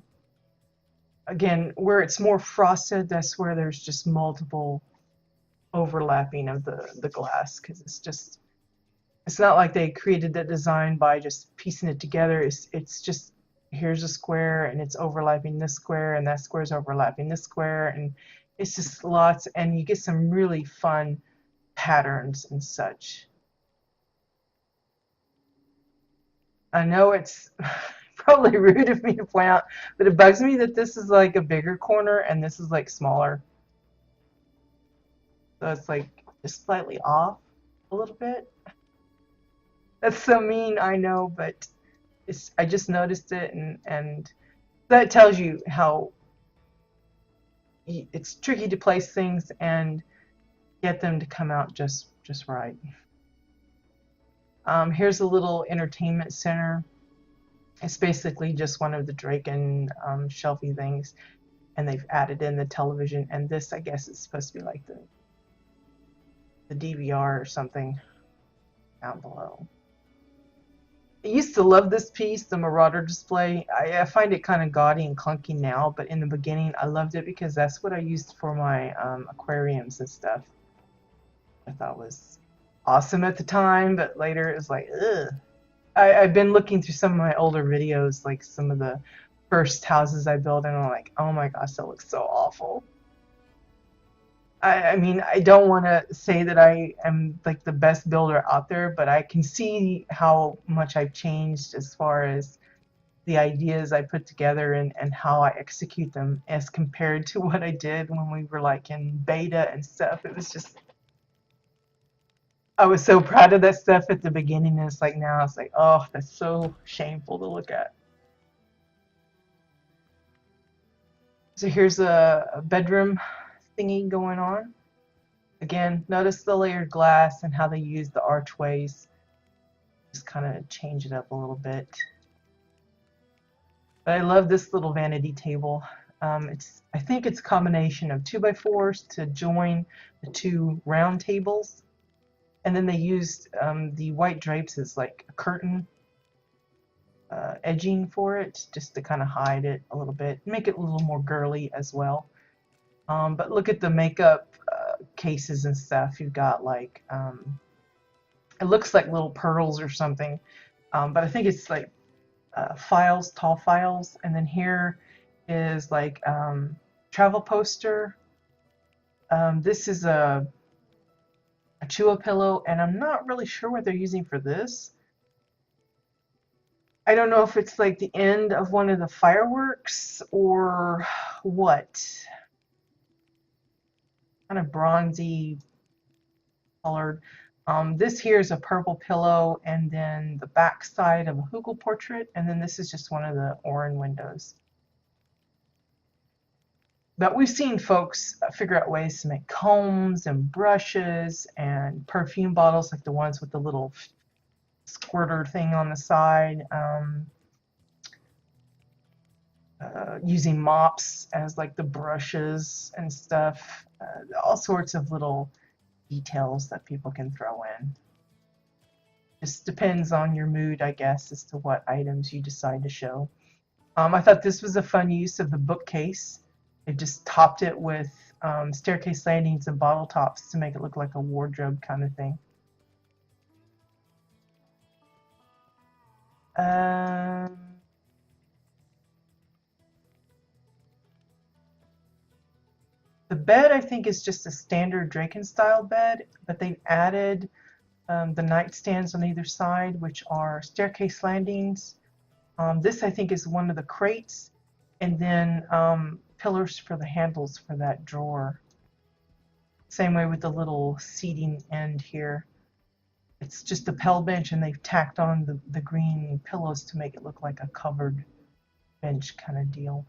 Again, where it's more frosted, that's where there's just multiple overlapping of the glass, because it's not like they created that design by just piecing it together. It's just, here's a square and it's overlapping this square and that square is overlapping this square, and it's just lots, and you get some really fun patterns and such. I know it's probably rude of me to point out, but it bugs me that this is like a bigger corner and this is like smaller. So it's like just slightly off a little bit. That's so mean, I know, but I just noticed it, and that tells you how it's tricky to place things and get them to come out just right. Here's a little entertainment center. It's basically just one of the Draken shelfie things, and they've added in the television, and this, I guess, is supposed to be like the DVR or something down below. I used to love this piece, the Marauder display. I find it kind of gaudy and clunky now, but in the beginning I loved it because that's what I used for my aquariums and stuff. I thought was awesome at the time, but later it was like, ugh. I've been looking through some of my older videos, like some of the first houses I built, and I'm like, oh my gosh, that looks so awful. I mean, I don't want to say that I am like the best builder out there, but I can see how much I've changed as far as the ideas I put together and how I execute them as compared to what I did when we were like in beta and stuff. It was just, I was so proud of that stuff at the beginning, and it's like now it's like, oh, that's so shameful to look at. So here's a bedroom thingy going on. Again, notice the layered glass and how they use the archways. Just kind of change it up a little bit. But I love this little vanity table. I think it's a combination of 2x4s to join the two round tables. And then they used the white drapes as like a curtain edging for it, just to kind of hide it a little bit, make it a little more girly as well. But look at the makeup cases and stuff. You've got like, it looks like little pearls or something, but I think it's like files, tall files. And then here is like travel poster. This is a Chua pillow, and I'm not really sure what they're using for this. I don't know if it's like the end of one of the fireworks or what. Kind of bronzy colored. This here is a purple pillow, and then the back side of a Hugel portrait, and then this is just one of the Oran windows. But we've seen folks figure out ways to make combs and brushes and perfume bottles, like the ones with the little squirter thing on the side. Using mops as like the brushes and stuff. All sorts of little details that people can throw in. Just depends on your mood, I guess, as to what items you decide to show. I thought this was a fun use of the bookcase. They just topped it with staircase landings and bottle tops to make it look like a wardrobe kind of thing. The bed, I think, is just a standard Draken style bed, but they've added the nightstands on either side, which are staircase landings. This, I think, is one of the crates, and then pillars for the handles for that drawer. Same way with the little seating end here. It's just a Pell bench, and they've tacked on the green pillows to make it look like a covered bench kind of deal.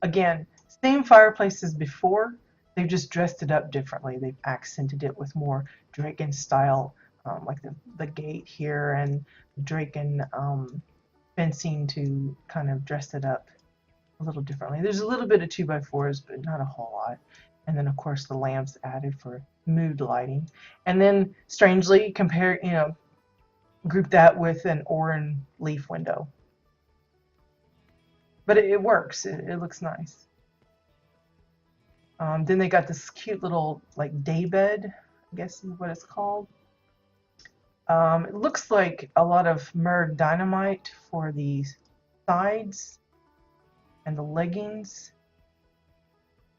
Again, same fireplace as before. They've just dressed it up differently. They've accented it with more Draken style, like the gate here and Draken fencing to kind of dress it up a little differently. There's a little bit of 2x4s, but not a whole lot. And then, of course, the lamps added for mood lighting. And then, strangely, group that with an orange leaf window. But it works. It looks nice. Then they got this cute little like day bed, I guess is what it's called. It looks like a lot of Merg dynamite for the sides and the leggings.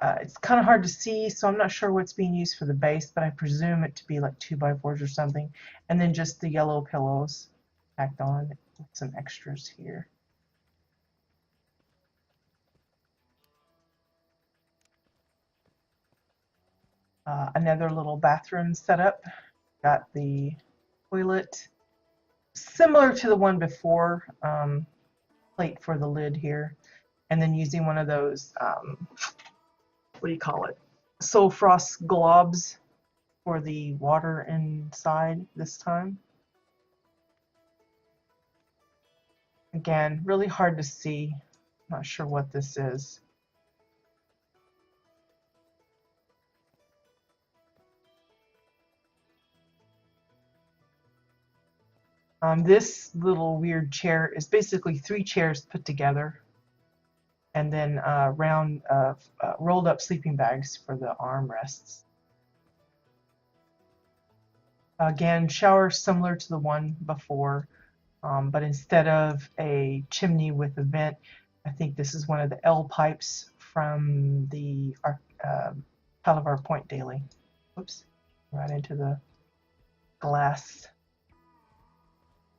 It's kind of hard to see, so I'm not sure what's being used for the base, but I presume it to be like 2x4s or something. And then just the yellow pillows tacked on with some extras here. Another little bathroom setup. Got the toilet, similar to the one before, plate for the lid here, and then using one of those, what do you call it, Soul Frost globs for the water inside this time. Again, really hard to see. Not sure what this is. This little weird chair is basically 3 chairs put together, and then rolled up sleeping bags for the armrests. Again, shower similar to the one before, but instead of a chimney with a vent, I think this is one of the L pipes from the Palavar Point Daily. Whoops, right into the glass.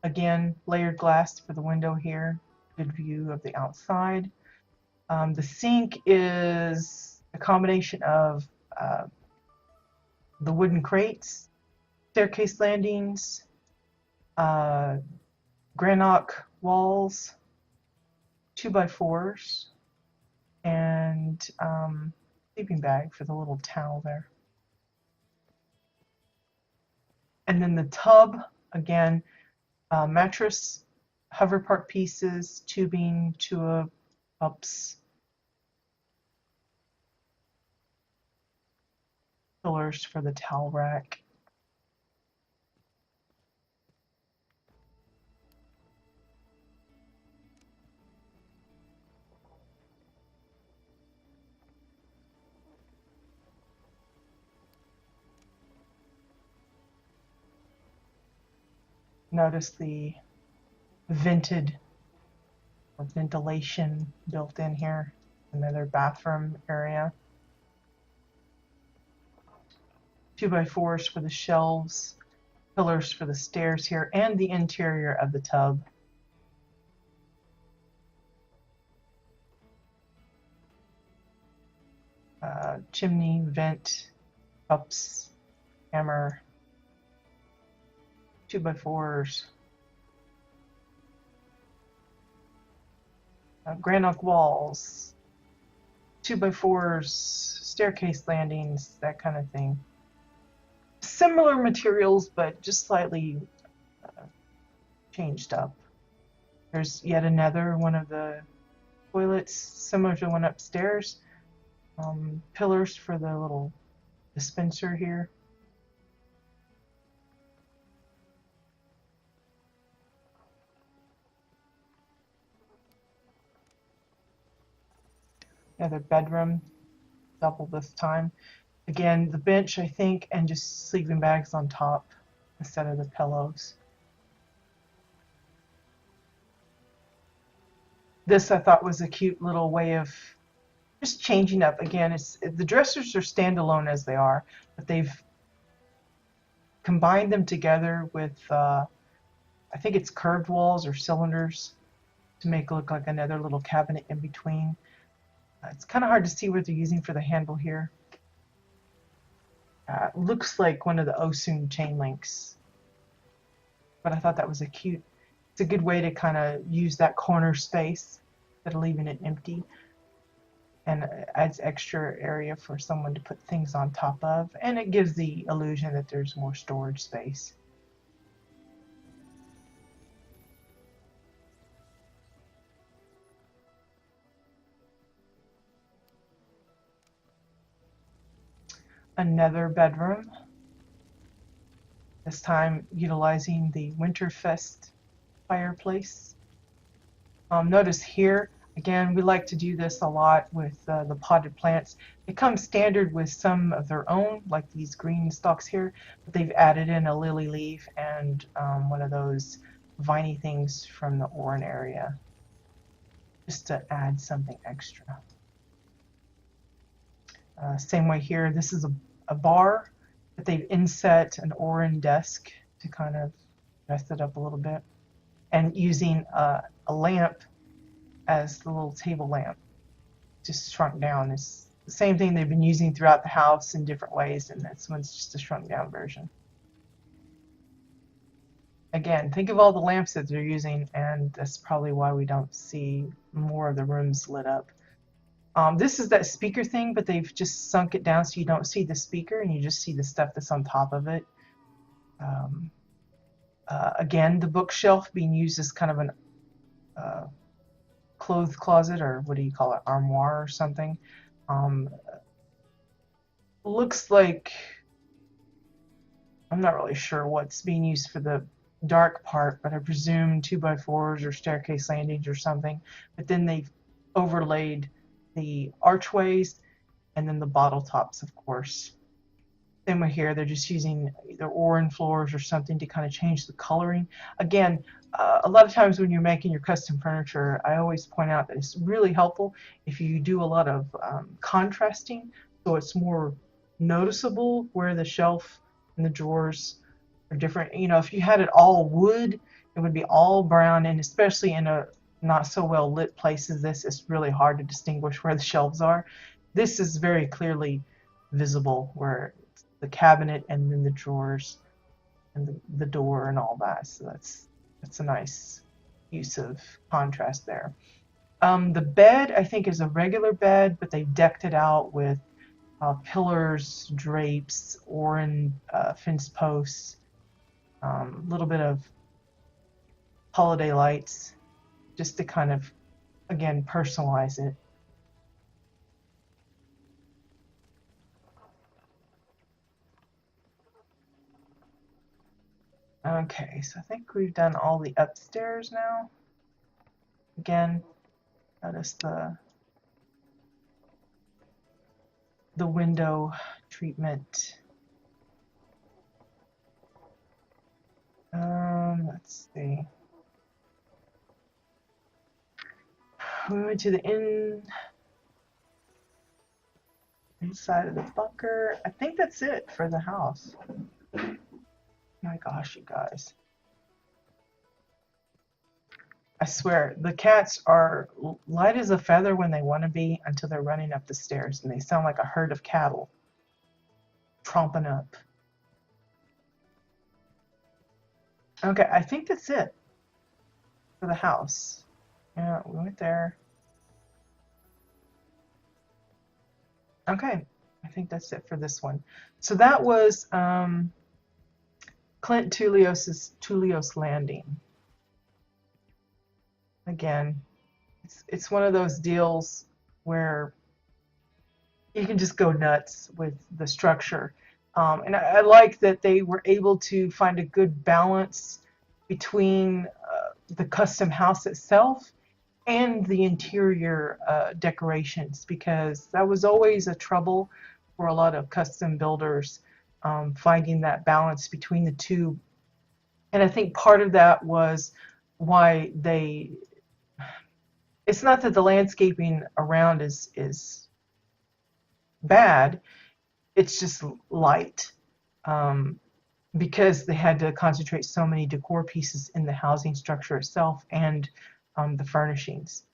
Again, layered glass for the window here. Good view of the outside. The sink is a combination of the wooden crates, staircase landings, granite walls, 2x4s, and sleeping bag for the little towel there. And then the tub, again, mattress, hover part pieces, tubing, cups, pillars for the towel rack. Notice the vented or ventilation built in here. Another bathroom area. 2x4s for the shelves, pillars for the stairs here, and the interior of the tub. Chimney, vent, cups, hammer, 2x4s, granite walls, 2x4s, staircase landings, that kind of thing. Similar materials, but just slightly changed up. There's yet another one of the toilets, similar to the one upstairs. Pillars for the little dispenser here. Another bedroom, double this time. Again, the bench, I think, and just sleeping bags on top instead of the pillows. This I thought was a cute little way of just changing up. Again, the dressers are standalone as they are, but they've combined them together with, I think it's curved walls or cylinders to make it look like another little cabinet in between. It's kind of hard to see what they're using for the handle here. Looks like one of the Osun chain links, but I thought that was it's a good way to kind of use that corner space instead of leaving it empty, and adds extra area for someone to put things on top of, and it gives the illusion that there's more storage space. Another bedroom, this time utilizing the Winterfest fireplace. Notice here, again, we like to do this a lot with the potted plants. They come standard with some of their own, like these green stalks here, but they've added in a lily leaf and one of those viney things from the Oran area, just to add something extra. Same way here, this is a bar, but they've inset an Oran desk to kind of dress it up a little bit, and using a lamp as the little table lamp, just shrunk down. It's the same thing they've been using throughout the house in different ways, and this one's just a shrunk down version. Again, think of all the lamps that they're using, and that's probably why we don't see more of the rooms lit up. This is that speaker thing, but they've just sunk it down so you don't see the speaker and you just see the stuff that's on top of it. Again, the bookshelf being used as kind of an clothes closet, or what do you call it, armoire or something. Looks like, I'm not really sure what's being used for the dark part, but I presume 2x4s or staircase landings or something. But then they've overlaid the archways and then the bottle tops, of course. Same way here, they're just using either Oran floors or something to kind of change the coloring. Again, a lot of times when you're making your custom furniture, I always point out that it's really helpful if you do a lot of contrasting, so it's more noticeable where the shelf and the drawers are different. You know, if you had it all wood, it would be all brown, and especially in a not so well lit place as this, it's really hard to distinguish where the shelves are. This is very clearly visible where it's the cabinet and then the drawers and the door and all that. So that's a nice use of contrast there. The bed, I think, is a regular bed, but they've decked it out with pillars, drapes, Oran fence posts, a little bit of holiday lights, just to kind of, again, personalize it. Okay, so I think we've done all the upstairs now. Again, notice the window treatment. Let's see. We went to the inside of the bunker. I think that's it for the house. My gosh, you guys. I swear, the cats are light as a feather when they want to be until they're running up the stairs, and they sound like a herd of cattle tromping up. Okay, I think that's it for the house. Yeah, we went there. Okay, I think that's it for this one. So that was Clint Tulios Landing. Again, it's one of those deals where you can just go nuts with the structure. And I like that they were able to find a good balance between the custom house itself and the interior decorations, because that was always a trouble for a lot of custom builders, finding that balance between the two. And I think part of that was why it's not that the landscaping around is bad, it's just light, um, because they had to concentrate so many decor pieces in the housing structure itself and the furnishings.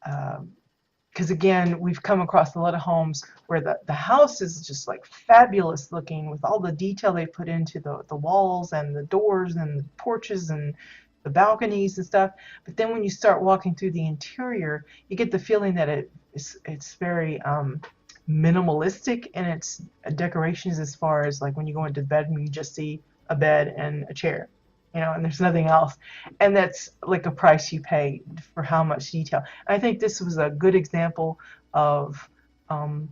Because again, we've come across a lot of homes where the house is just like fabulous looking with all the detail they put into the walls and the doors and the porches and the balconies and stuff. But then when you start walking through the interior, you get the feeling that it's very minimalistic in its decorations, as far as like when you go into the bedroom, you just see a bed and a chair, and there's nothing else. And that's like a price you pay for how much detail. I think this was a good example of an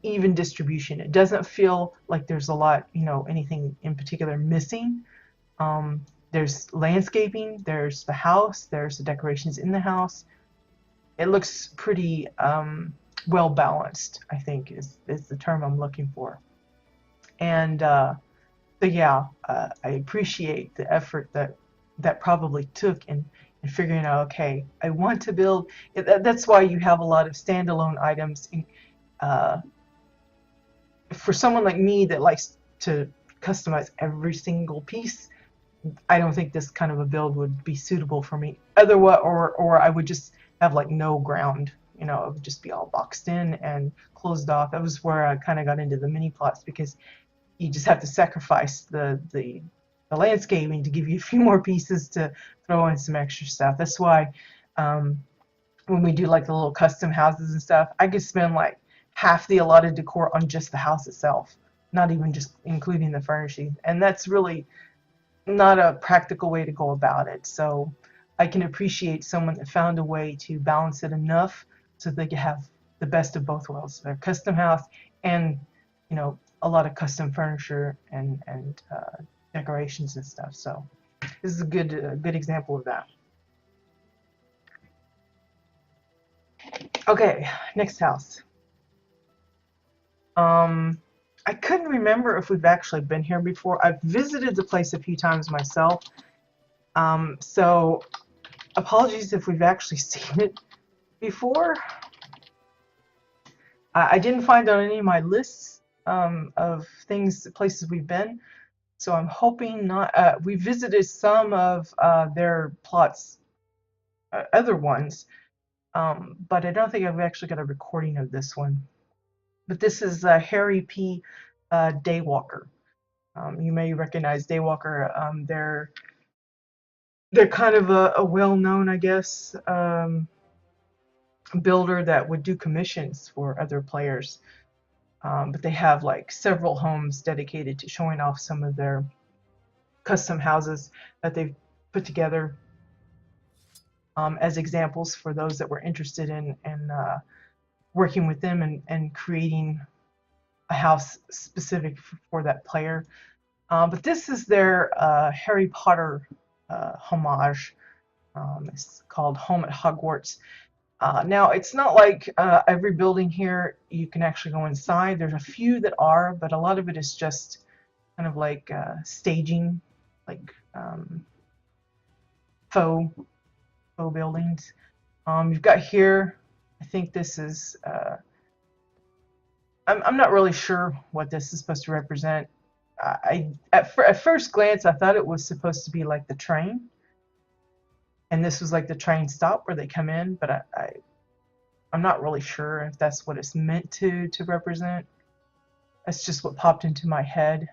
even distribution. It doesn't feel like there's a lot, anything in particular missing. There's landscaping, there's the house, there's the decorations in the house. It looks pretty well balanced, I think is the term I'm looking for. And so yeah, I appreciate the effort that probably took in figuring out, okay, I want to build. That's why you have a lot of standalone items. Uh, for someone like me that likes to customize every single piece, I don't think this kind of a build would be suitable for me. Otherwise, or I would just have like no ground. It would just be all boxed in and closed off. That was where I kind of got into the mini plots, because you just have to sacrifice the landscaping to give you a few more pieces to throw in some extra stuff. That's why when we do like the little custom houses and stuff, I could spend like half the allotted decor on just the house itself, not even just including the furnishing. And that's really not a practical way to go about it. So I can appreciate someone that found a way to balance it enough so they can have the best of both worlds, their custom house and, a lot of custom furniture and decorations and stuff. So this is a good example of that. Okay, next house. I couldn't remember if we've actually been here before. I've visited the place a few times myself. So apologies if we've actually seen it before. I didn't find on any of my lists of places we've been. So I'm hoping not. We visited some of their plots, other ones, but I don't think I've actually got a recording of this one. But this is Harry P. Daywalker. You may recognize Daywalker. They're kind of a well-known, I guess, builder that would do commissions for other players. But they have like several homes dedicated to showing off some of their custom houses that they've put together as examples for those that were interested in working with them and creating a house specific for that player. But this is their Harry Potter homage. It's called Home at Hogwarts. Now, it's not like every building here you can actually go inside. There's a few that are, but a lot of it is just kind of like staging, like faux buildings. You've got here, I think this is, I'm not really sure what this is supposed to represent. At first glance, I thought it was supposed to be like the train, and this was like the train stop where they come in, but I'm not really sure if that's what it's meant to represent. That's just what popped into my head.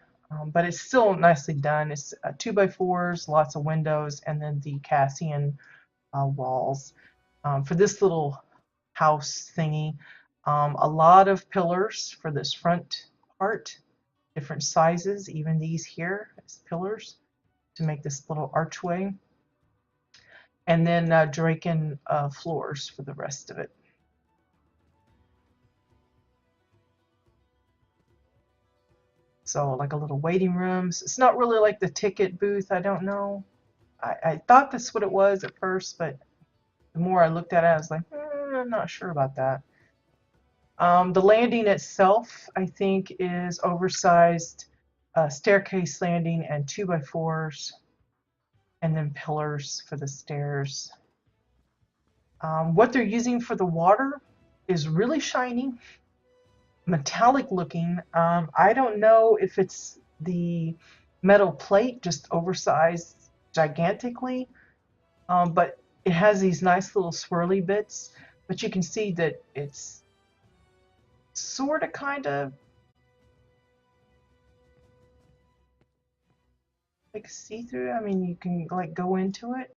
But it's still nicely done. It's 2x4s, lots of windows, and then the Cassian walls. For this little house thingy, A lot of pillars for this front part, different sizes, even these here as pillars to make this little archway. And then Draken floors for the rest of it. So like a little waiting rooms. It's not really like the ticket booth. I don't know. I thought that's what it was at first, but the more I looked at it, I was like, I'm not sure about that. The landing itself, I think, is oversized staircase landing and 2x4s, and then pillars for the stairs. What they're using for the water is really shiny, metallic looking. I don't know if it's the metal plate just oversized gigantically, but it has these nice little swirly bits, but you can see that it's sort of kind of like see-through. I mean, you can like go into it.